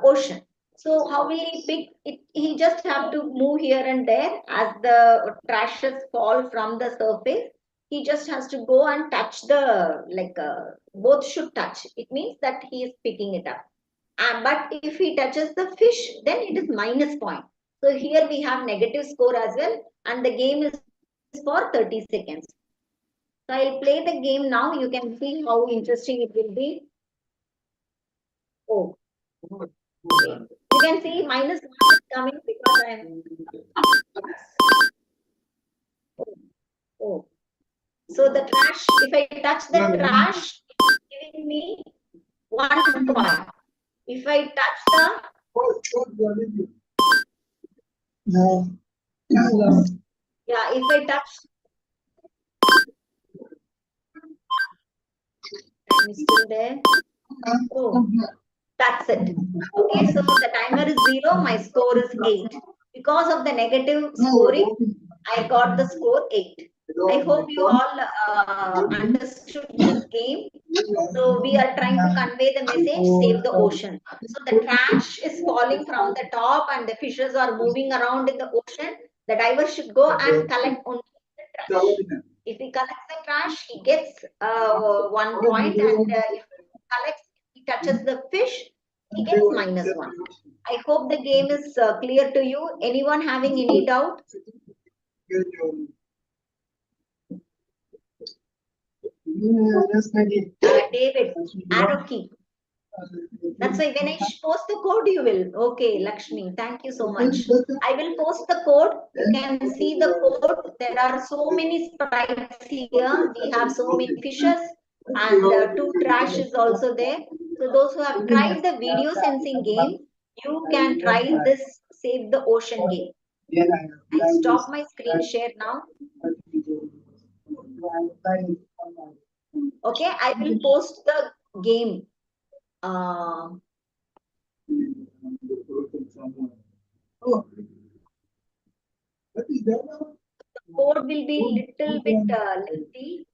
ocean. So how will he pick it? He just have to move here and there as the trashes fall from the surface. He just has to go and touch the both should touch. It means that he is picking it up. But if he touches the fish, then it is minus point. So here we have negative score as well, and the game is for 30 seconds. So I'll play the game now. You can see how interesting it will be. Oh, okay. You can see minus one is coming because I'm. Oh. So the trash, if I touch the trash, it's giving me 1 point. If I touch the yeah, if I touch, I'm still there. Oh, that's it. Okay, so the timer is 0, my score is 8. Because of the negative scoring, I got the score 8. I hope you all understood this game. So we are trying to convey the message, save the ocean. So the trash is falling from the top and the fishes are moving around in the ocean. The diver should go and collect only the trash. If he collects the trash, he gets 1 point, and if he touches the fish, he gets -1. I hope the game is clear to you. Anyone having any doubt? David, arrow key. That's why when I post the code, you will. Okay, Lakshmi, thank you so much. I will post the code. You can see the code. There are so many sprites here. We have so many fishes and 2 trash is also there. So those who have tried the video sensing game, you can try this Save the Ocean game. I stop my screen share now. Okay, I will post the game. Code will be little bit lengthy.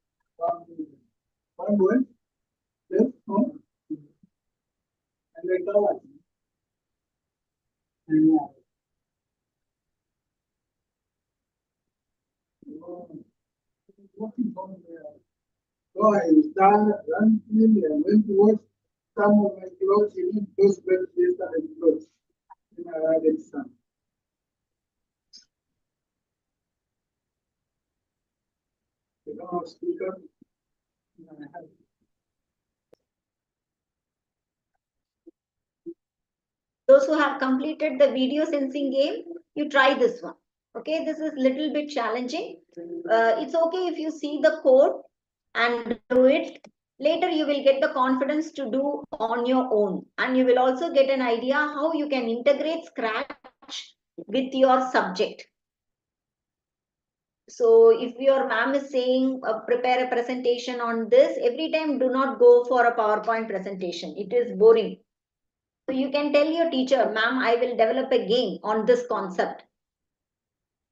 So I run cleanly and went to wash some of my clothes, even those very yesterday clothes. Then I added some. You know, speaker. I have Those who have completed the video sensing game, you try this one. Okay, this is little bit challenging. It's okay if you see the code and do it. Later, you will get the confidence to do on your own. And you will also get an idea how you can integrate Scratch with your subject. So if your ma'am is saying prepare a presentation on this, every time do not go for a PowerPoint presentation. It is boring. So you can tell your teacher, ma'am, I will develop a game on this concept.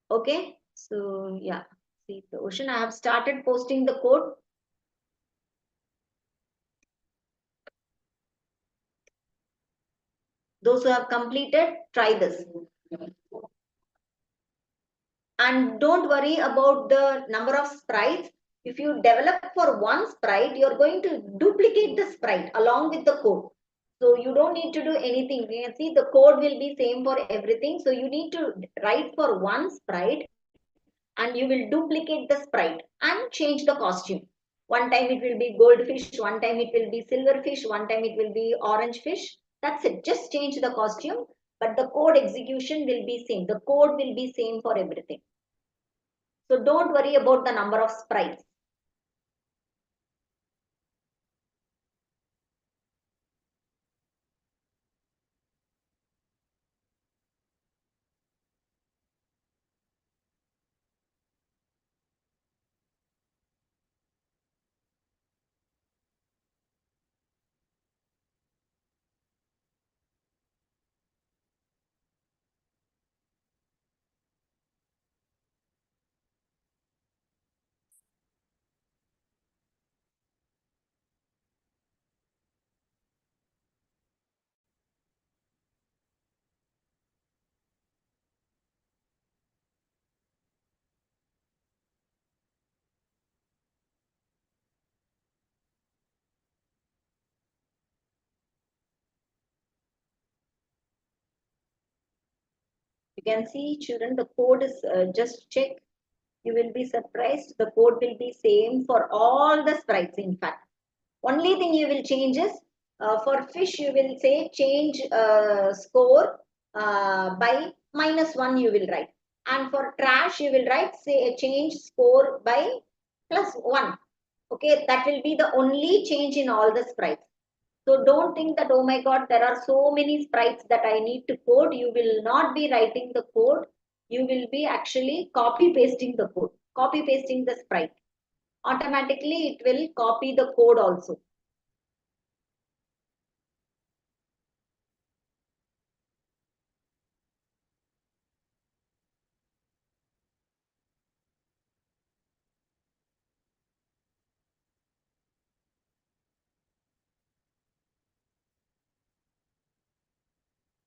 Okay. So yeah, see the Ocean, I have started posting the code. Those who have completed, try this. And don't worry about the number of sprites. If you develop for one sprite, you're going to duplicate the sprite along with the code. So you don't need to do anything. You can see the code will be same for everything. So you need to write for one sprite and you will duplicate the sprite and change the costume. One time it will be goldfish, one time it will be silverfish, one time it will be orange fish. That's it. Just change the costume, but the code execution will be same. The code will be same for everything. So don't worry about the number of sprites. You can see children, the code is just check. You will be surprised. The code will be same for all the sprites. In fact, only thing you will change is for fish, you will say change score by -1 you will write. And for trash, you will write say change score by +1. Okay, that will be the only change in all the sprites. So don't think that, oh my God, there are so many sprites that I need to code. You will not be writing the code. You will be actually copy pasting the code, copy pasting the sprite. Automatically, it will copy the code also.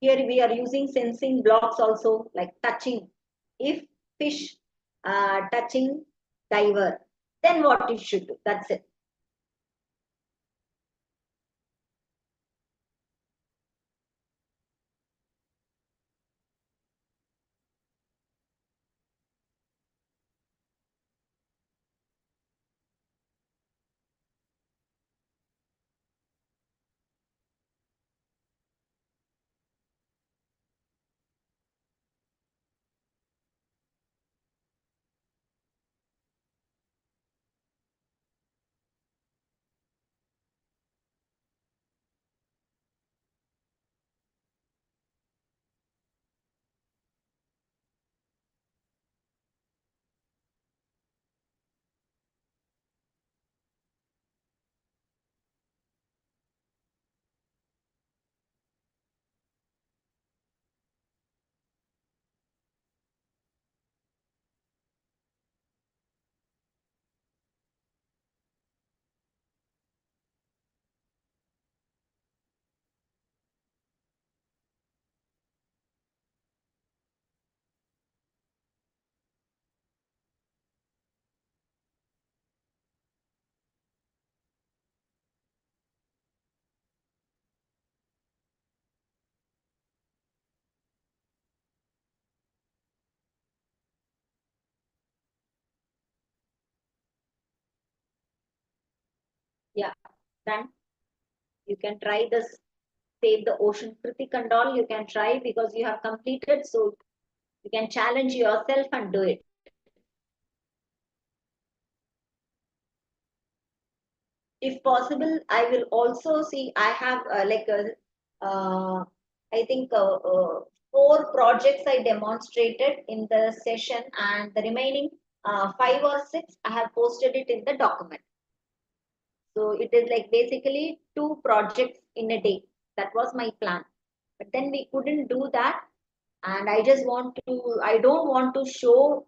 Here we are using sensing blocks also, like touching. If fish touching diver, then what it should do. That's it. Yeah, then you can try this Save the Ocean. Kritik and all, you can try because you have completed, so you can challenge yourself and do it. If possible, I will also see, I have I think 4 projects I demonstrated in the session, and the remaining 5 or 6, I have posted it in the document. So it is like basically 2 projects in a day. That was my plan. But then we couldn't do that. And I don't want to show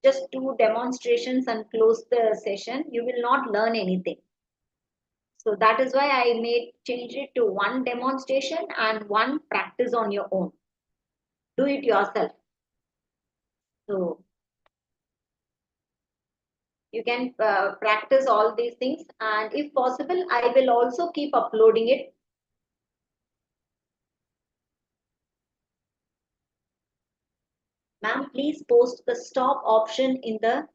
just 2 demonstrations and close the session. You will not learn anything. So that is why I change it to 1 demonstration and 1 practice on your own. Do it yourself. So you can practice all these things, and if possible, I will also keep uploading it. Ma'am, please post the stop option in the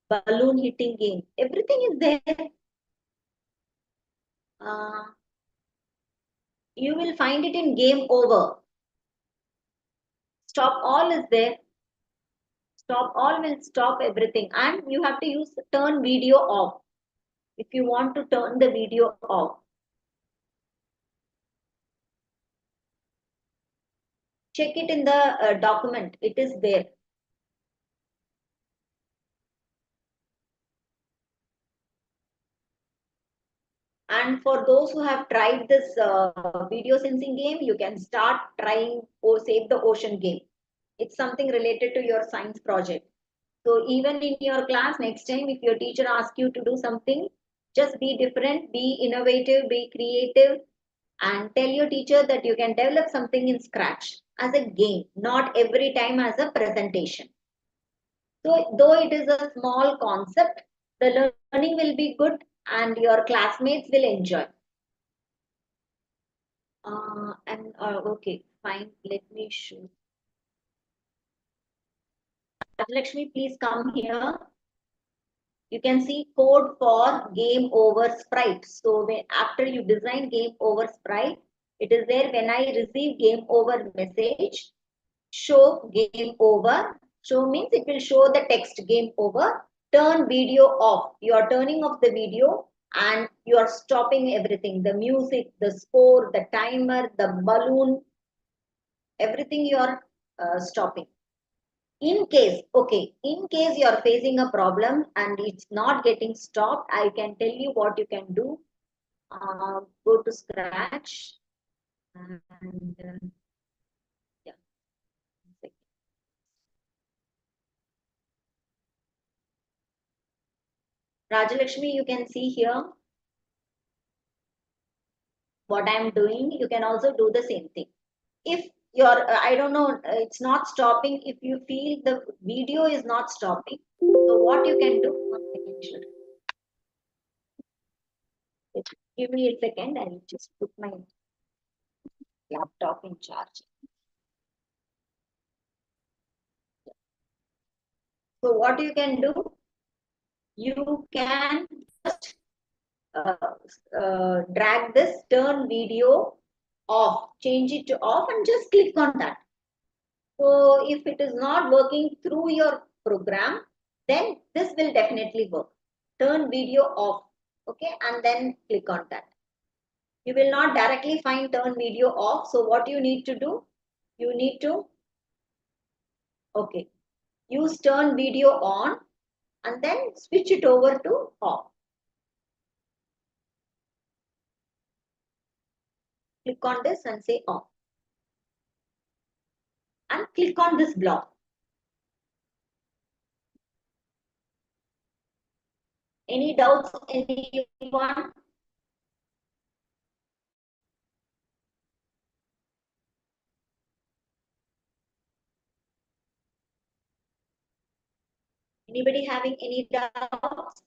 balloon hitting game. Everything is there. Uh, you will find it in game over. Stop all is there. Stop all will stop everything, and you have to use turn video off if you want to turn the video off. Check it in the document. It is there. And for those who have tried this video sensing game, you can start trying or Save the Ocean game. It's something related to your science project. So even in your class, next time, if your teacher asks you to do something, just be different, be innovative, be creative, and tell your teacher that you can develop something in Scratch as a game, not every time as a presentation. So though it is a small concept, the learning will be good and your classmates will enjoy. Okay, fine. Let me show. Lakshmi, please come here. You can see code for game over sprite. So after you design game over sprite, it is there. When I receive game over message, show game over. Show means it will show the text game over. Turn video off. You are turning off the video and you are stopping everything. The music, the score, the timer, the balloon, everything you are stopping. In case you are facing a problem and it's not getting stopped, I can tell you what you can do. Go to Scratch and yeah. Rajalakshmi, you can see here what I am doing. You can also do the same thing. If you're, I don't know, it's not stopping. If you feel the video is not stopping, so what you can do, 1 second, give me a second, I will just put my laptop in charge. So what you can do, you can just drag this turn video off, change it to off and just click on that. So if it is not working through your program, then this will definitely work. Turn video off, okay, and then click on that. You will not directly find turn video off. So what you need to do, you need to, okay, use turn video on and then switch it over to off. Click on this and say off. And click on this block. Any doubts, anyone? Anybody having any doubts?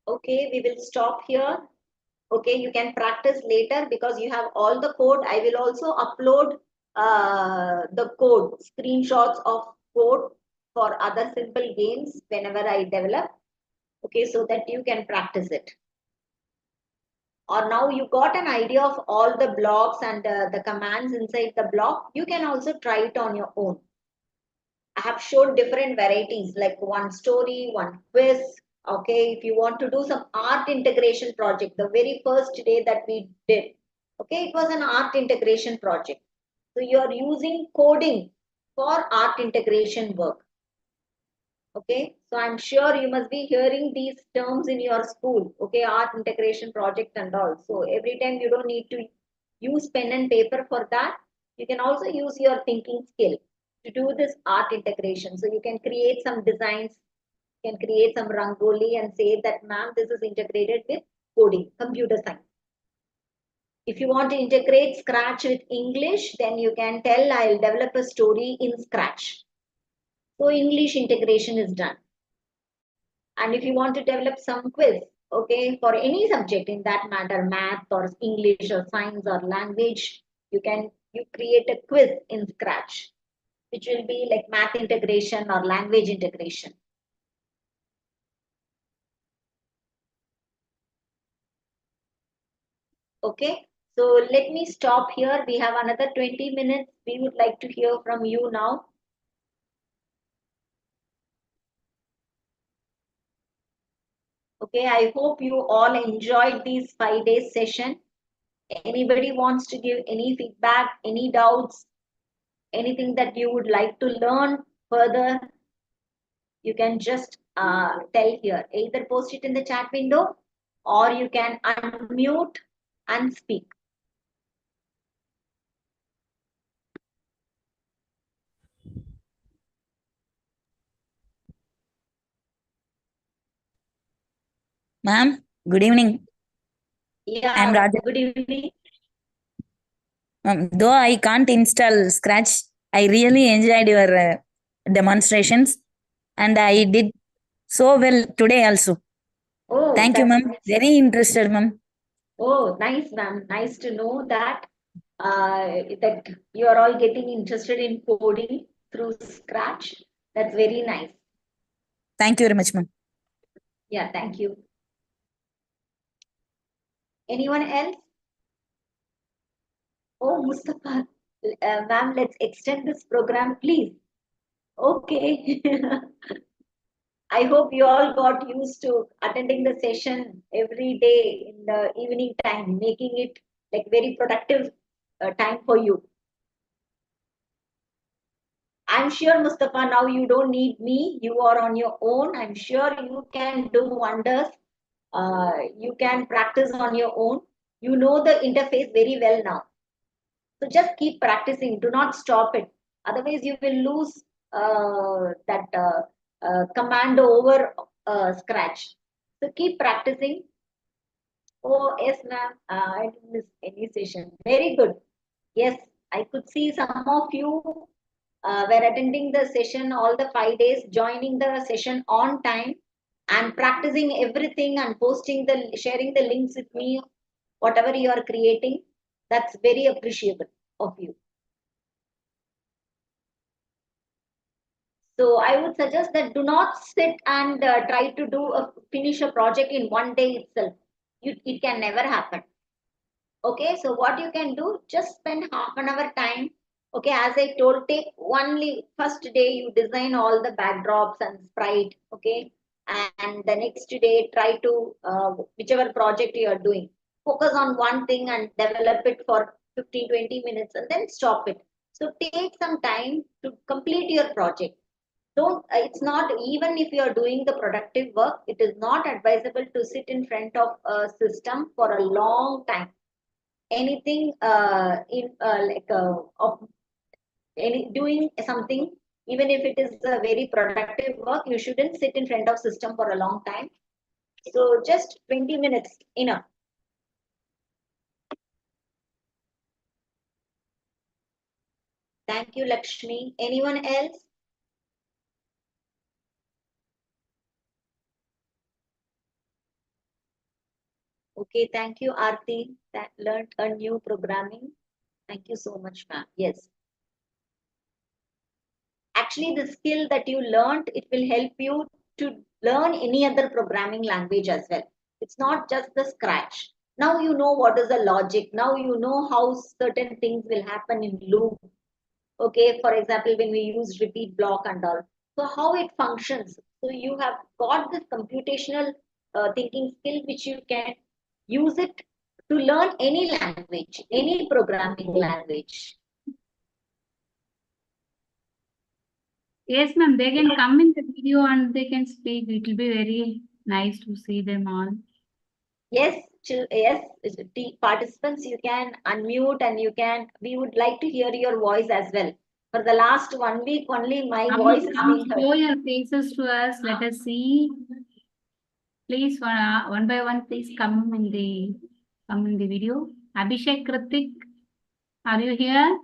Okay, we will stop here. Okay, you can practice later because you have all the code. I will also upload the code, screenshots of code for other simple games whenever I develop. Okay, so that you can practice it. Or now you got an idea of all the blocks and the commands inside the block. You can also try it on your own. I have shown different varieties like one story, one quiz. Okay, if you want to do some art integration project, the very first day that we did, okay, it was an art integration project. So you are using coding for art integration work. Okay, so I'm sure you must be hearing these terms in your school. Okay, art integration project and all. So every time you don't need to use pen and paper for that. You can also use your thinking skill to do this art integration. So you can create some designs, you can create some rangoli and say that, ma'am, this is integrated with coding, computer science. If you want to integrate Scratch with English, then you can tell I'll develop a story in Scratch. So English integration is done. And if you want to develop some quiz, okay, for any subject in that matter, math or English or science or language, you create a quiz in Scratch, which will be like math integration or language integration. Okay, so let me stop here. We have another 20 minutes. We would like to hear from you now. Okay, I hope you all enjoyed these 5 days session. Anybody wants to give any feedback, any doubts, anything that you would like to learn further, you can just tell here. Either post it in the chat window or you can unmute and speak. Ma'am, good evening. Yeah, I'm Raja. good evening. Though I can't install Scratch, I really enjoyed your demonstrations and I did so well today also. Oh, Thank you, that's ma'am. nice. Very interested, ma'am. Oh, nice, ma'am. Nice to know that that you are all getting interested in coding through Scratch. That's very nice. Thank you very much, ma'am. Yeah, thank you. Anyone else? Oh, Mustafa, ma'am, let's extend this program, please. Okay. I hope you all got used to attending the session every day in the evening time, making it like very productive time for you. I'm sure, Mustafa, now you don't need me. You are on your own. I'm sure you can do wonders. You can practice on your own. You know the interface very well now. So just keep practicing. Do not stop it. Otherwise, you will lose that command over Scratch. So keep practicing. Oh, yes, ma'am. I didn't miss any session. Very good. Yes, I could see some of you were attending the session all the 5 days, joining the session on time and practicing everything and sharing the links with me, whatever you are creating. That's very appreciable of you. So I would suggest that do not sit and try to finish a project in one day itself. It can never happen. Okay, so what you can do, just spend half an hour time. Okay, as I told, take only first day you design all the backdrops and sprite. Okay, and the next day try to whichever project you are doing, focus on one thing and develop it for 15-20 minutes and then stop it. So take some time to complete your project. Don't, it's not, even if you are doing the productive work, it is not advisable to sit in front of a system for a long time. Anything in like of any doing something, even if it is a very productive work, you shouldn't sit in front of system for a long time. So just 20 minutes enough. Thank you, Lakshmi. Anyone else? Okay, thank you, Aarti. That learned a new programming. Thank you so much, ma'am. Yes. Actually, the skill that you learned, it will help you to learn any other programming language as well. It's not just the Scratch. Now you know what is the logic. Now you know how certain things will happen in loop. Okay, for example, when we use repeat block and all. So how it functions. So you have got this computational thinking skill which you can use it to learn any language, any programming language. Yes, ma'am, they can come in the video and they can speak. It will be very nice to see them all. Yes, yes, participants, you can unmute and we would like to hear your voice as well. For the last 1 week, only my voice is being Show heard. your faces to us. Let us see. Please, one by one, please come in the video. Abhishek Kritik, are you here?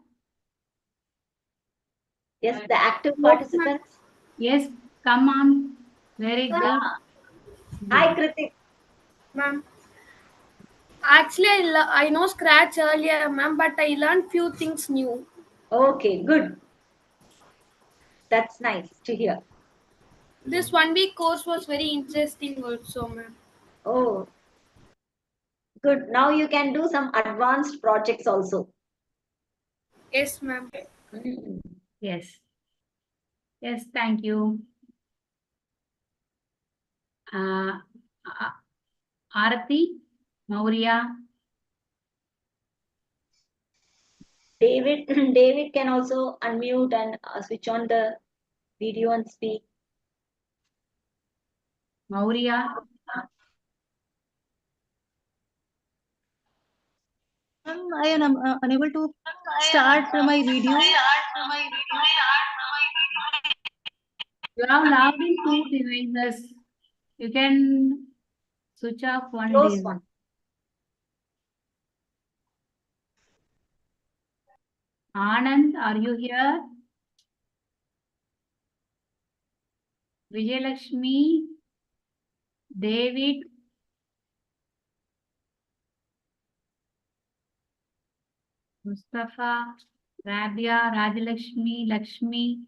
Yes, the active participants. Yes, come on. Very good. Yeah. Hi, Kritik. Ma'am. Actually, I know Scratch earlier, ma'am, but I learned few things new. Okay, good. That's nice to hear. This 1 week course was very interesting also, ma'am. Oh, good. Now you can do some advanced projects also. Yes, ma'am. Mm. Yes. Yes, thank you. Arati, Maurya. David, David can also unmute and switch on the video and speak. Maurya. I am unable to start my video. You have logged in 2 devices. You can switch off one Close device. one. Anand, are you here? Vijayalakshmi, David, Mustafa, Rabia, Rajalakshmi, Lakshmi.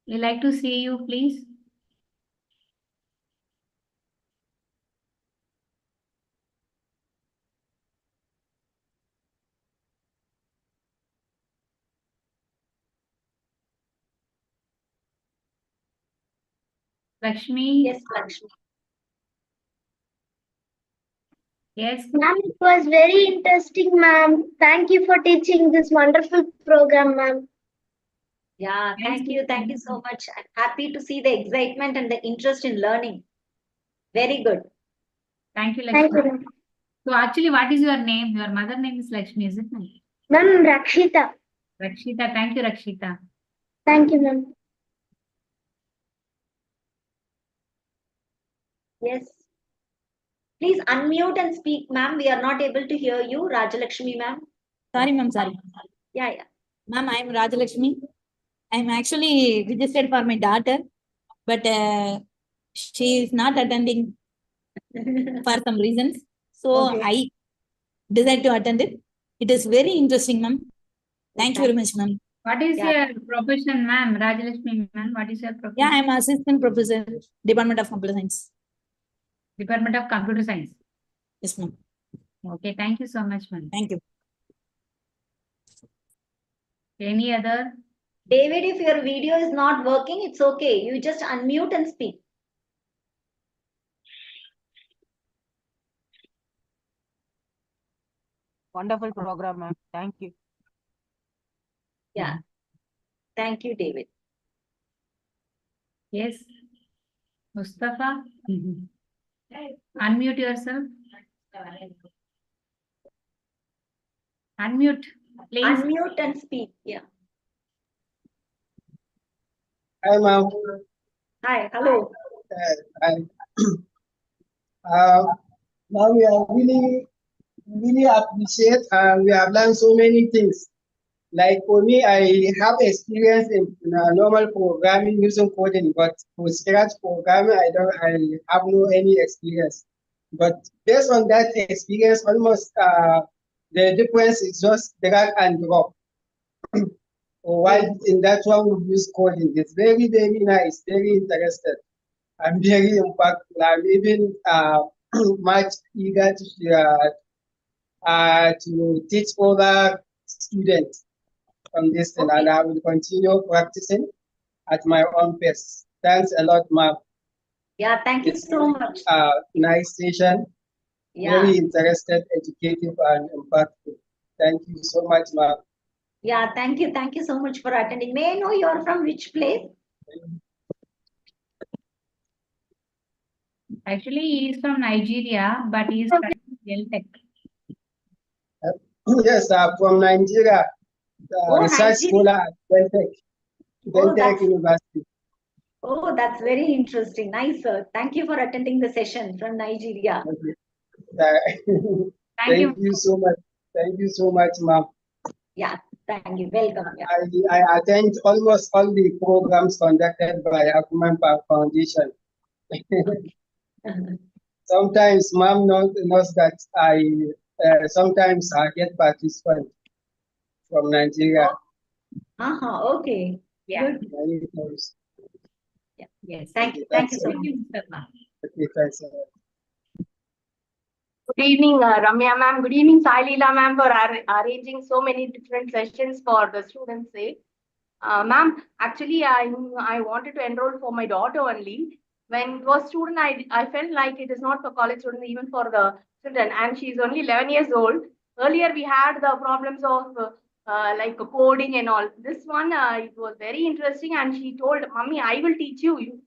We like to see you, please. Lakshmi. Yes, Lakshmi. Yes. Ma'am, it was very interesting, ma'am. Thank you for teaching this wonderful program, ma'am. Yeah, Thank thank you so much. I'm happy to see the excitement and the interest in learning. Very good. Thank you, Thank Lakshmi. you, ma'am. So actually, what is your name? Your mother name is Lakshmi, is it? Ma'am, Rakshita. Rakshita. Thank you, Rakshita. Thank you, ma'am. Yes. Please unmute and speak, ma'am. We are not able to hear you. Rajalakshmi, ma'am. Sorry, ma'am, sorry. Yeah, yeah. Ma'am, I'm Rajalakshmi. I'm actually registered for my daughter, but she is not attending for some reasons. So Okay. I decided to attend it. It is very interesting, ma'am. Thank you very much, ma'am. What is Yeah. your profession, ma'am? Rajalakshmi, ma'am. What is your profession? Yeah, I'm assistant professor, Department of Computer Science. Department of Computer Science. Yes, ma'am. Okay, thank you so much, ma'am. Thank you. Any other? David, if your video is not working, it's okay. You just unmute and speak. Wonderful program, ma'am. Thank you. Yeah. Thank you, David. Yes. Mustafa. Unmute yourself. Unmute, please. Unmute and speak. Yeah. Hi, ma'am. Hi. Hello. Hi. Now we are really appreciate and we have learned so many things. Like for me, I have experience in normal programming using coding, but for Scratch programming, I have no any experience. But based on that experience, almost the difference is just drag and drop. While in that one we use coding, it's very, very nice, very interested. I'm very impactful. I'm even much eager to teach other students on this thing, and I will continue practicing at my own pace. Thanks a lot, ma'am. Yeah, thank you It's so much. nice session, Yeah, very interested, educative, and impactful. Thank you so much, ma'am. yeah, thank you. Thank you so much for attending. May I know you're from which place? Actually, he is from Nigeria, but he is studying Tech. Yes, from Nigeria, Oh, research Nigeria. scholar at Oh, Deltec University. Oh, that's very interesting. Nice, sir. Thank you for attending the session from Nigeria. Thank you so much. Thank you so much, ma'am. Yeah, thank you. Welcome. Yeah. I attend almost all the programs conducted by Akuman Foundation. Sometimes ma'am knows that I sometimes I get participants from Nigeria. Okay. Yeah. Good. Many times. Yeah. Yes. Thank you. Thank you so much. Okay, thanks a lot. Good evening, Ramya ma'am. Good evening, Sai Leela ma'am, for arranging so many different sessions for the students' sake. Ma'am, actually, I wanted to enroll for my daughter only. When it was student, I felt like it is not for college students, even for the children. And she's only 11 years old. Earlier, we had the problems of like coding and all. This one, it was very interesting. And she told, Mummy, I will teach you.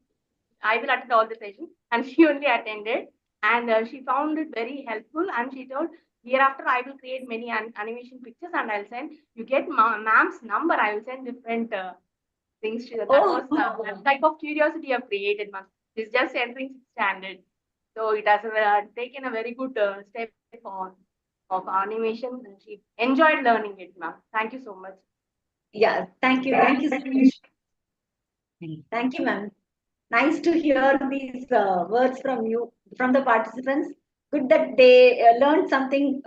I will attend all the sessions. And she only attended. And she found it very helpful. And she told, hereafter, I will create many animation pictures and I'll send. You get ma'am's number. I will send different things to her. That was that type of curiosity I've created, ma'am. It's just entering standard. So it has taken a very good step on of animation. And she enjoyed learning it, ma'am. Thank you so much. Yeah, thank you. Thank you so much. Thank you, ma'am. Nice to hear these words from you, from the participants. Good that they learned something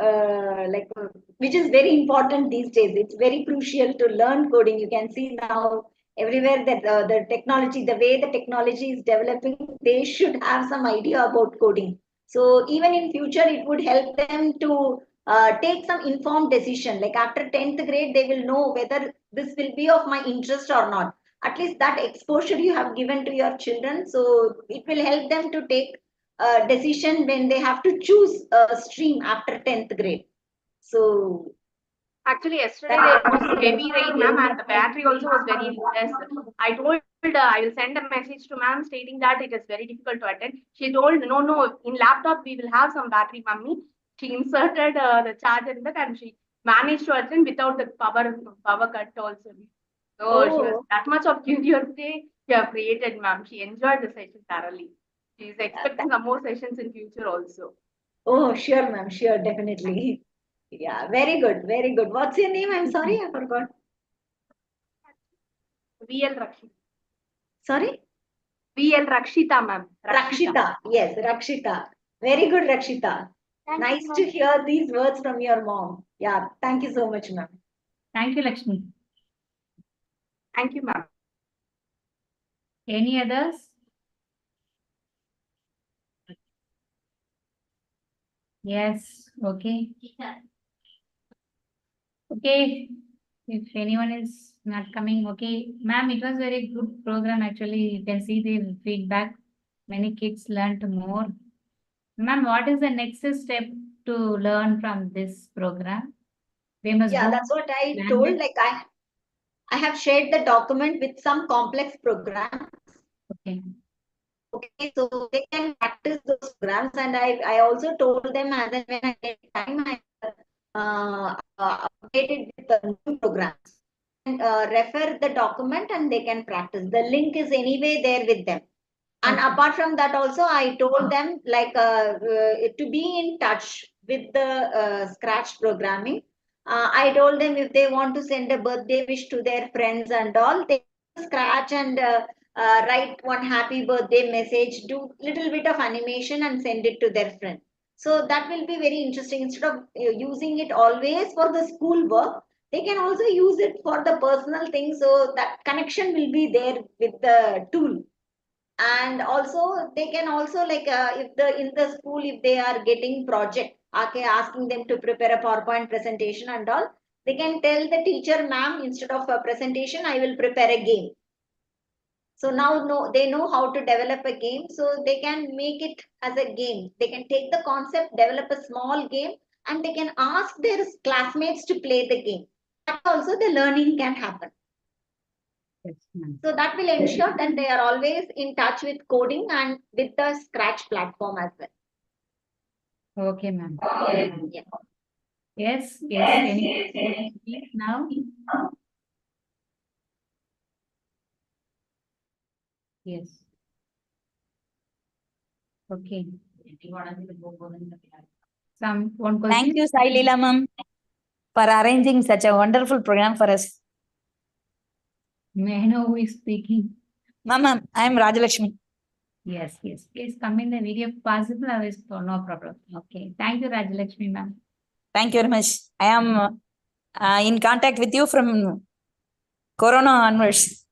which is very important these days. It's very crucial to learn coding. You can see now everywhere that the technology, the way the technology is developing, they should have some idea about coding. So even in future, it would help them to take some informed decision. Like after 10th grade, they will know whether this will be of my interest or not. At least that exposure you have given to your children, so it will help them to take a decision when they have to choose a stream after 10th grade. So actually yesterday there was heavy rain, ma'am, and the battery also was very less. I told I will send a message to ma'am stating that it is very difficult to attend. She told no, in laptop we will have some battery, mummy. She inserted the charger in that and she managed to attend without the power cut also. So she was that much of curiosity she have created, ma'am. She enjoyed the session thoroughly. She is expecting some more sessions in future also. Oh, sure, ma'am. Sure, definitely. Yeah, very good. Very good. What's your name? I'm sorry, I forgot. VL Rakshita. Sorry? VL Rakshita, ma'am. Rakshita. Yes, Rakshita. Very good, Rakshita. Nice to hear these words from your mom. Yeah, thank you so much, ma'am. Thank you, Lakshmi. Thank you, ma'am. Any others? Yes, okay. Okay, if anyone is not coming, okay. Ma'am, it was very good program actually. You can see the feedback. Many kids learned more. Ma'am, what is the next step to learn from this program? They must Yeah, go that's what I landed. told. Like I have shared the document with some complex programs. Okay. Okay, so they can practice those programs, and I also told them as and when I get time, I updated with the new programs. And refer the document and they can practice. The link is anyway there with them. And apart from that, also I told them like to be in touch with the Scratch programming. I told them if they want to send a birthday wish to their friends and all, they Scratch and write one happy birthday message, do little bit of animation and send it to their friend. So that will be very interesting. Instead of using it always for the school work, they can also use it for the personal things. So that connection will be there with the tool. And also they can also like if the in the school, if they are getting project, okay, asking them to prepare a PowerPoint presentation and all, they can tell the teacher, ma'am, instead of a presentation, I will prepare a game. So now they know how to develop a game. So they can make it as a game. They can take the concept, develop a small game, and they can ask their classmates to play the game. That also the learning can happen. Yes, ma'am. So that will ensure that they are always in touch with coding and with the Scratch platform as well. Okay, ma'am. Yeah. Yes, any please now? Yes. Okay. One question? Thank you, Sai Leela ma'am, for arranging such a wonderful program for us. May I know who is speaking? Ma'am, I am Rajalakshmi. Yes. Please come in the video if possible. No problem. Okay. Thank you, Rajalakshmi, ma'am. Thank you very much. I am in contact with you from Corona onwards.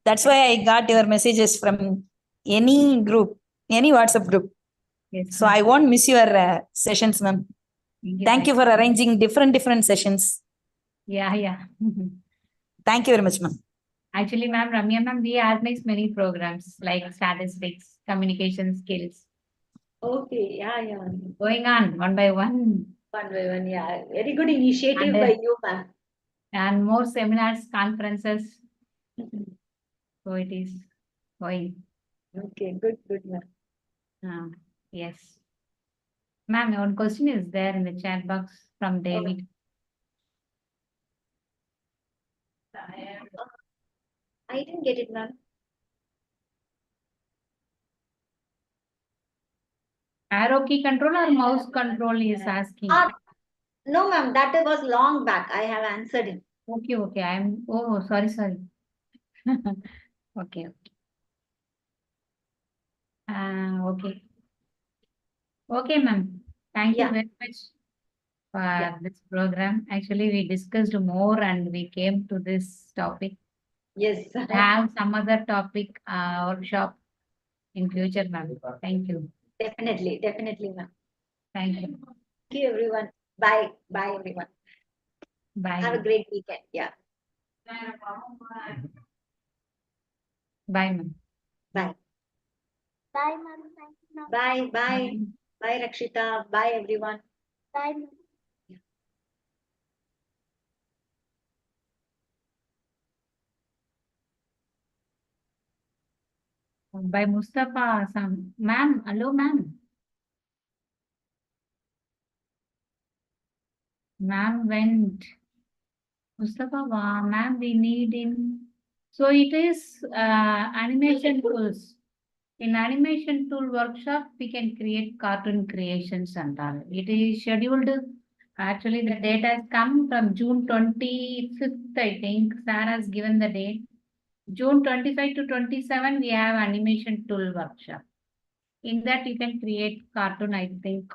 That's why I got your messages from any group, any WhatsApp group. Yes, So I won't miss your sessions, ma'am. Thank you for arranging different sessions. Yeah. Thank you very much, ma'am. Actually, ma'am, Ramya ma'am, we organize many programs like statistics, communication skills. Okay, yeah. Going on one by one. One by one, yeah. Very good initiative And, by you, ma'am. And more seminars, conferences. So it is going. Okay, good, ma'am. Yes. Ma'am, one question is there in the chat box from David. I didn't get it, ma'am. Arrow key control or mouse control is asking. No, ma'am, that was long back. I have answered it. Okay. Sorry. Okay. Okay. Okay, ma'am. Thank you very much for this program. Actually, we discussed more and we came to this topic. Yes. Have some other topic workshop in future, ma'am. Thank you. Definitely, ma'am. Thank you. Thank you, everyone. Bye, everyone. Bye. Have a great weekend. Yeah. Bye, ma'am. Bye. Bye, ma'am. Thank you, ma'am. Bye. Bye, Rakshita. Bye, everyone. Bye, ma'am. By Mustafa. Ma'am, hello, ma'am. Ma'am went. Mustafa, ma'am, we need in. So it is animation tools. In animation tool workshop, we can create cartoon creations and all. It is scheduled. Actually, the date has come from June 25th, I think. Sarah has given the date. June 25 to 27, we have animation tool workshop. In that, you can create cartoon, I think.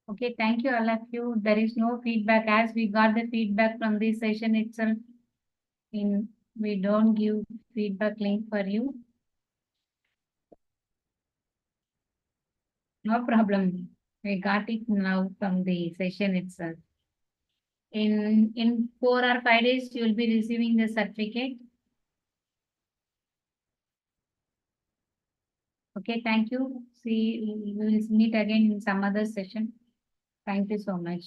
Okay, thank you, all of you. There is no feedback as we got the feedback from this session itself. We don't give feedback link for you. No problem. We got it now from the session itself. In 4 or 5 days, you will be receiving the certificate. Okay, thank you. We will meet again in some other session. Thank you so much.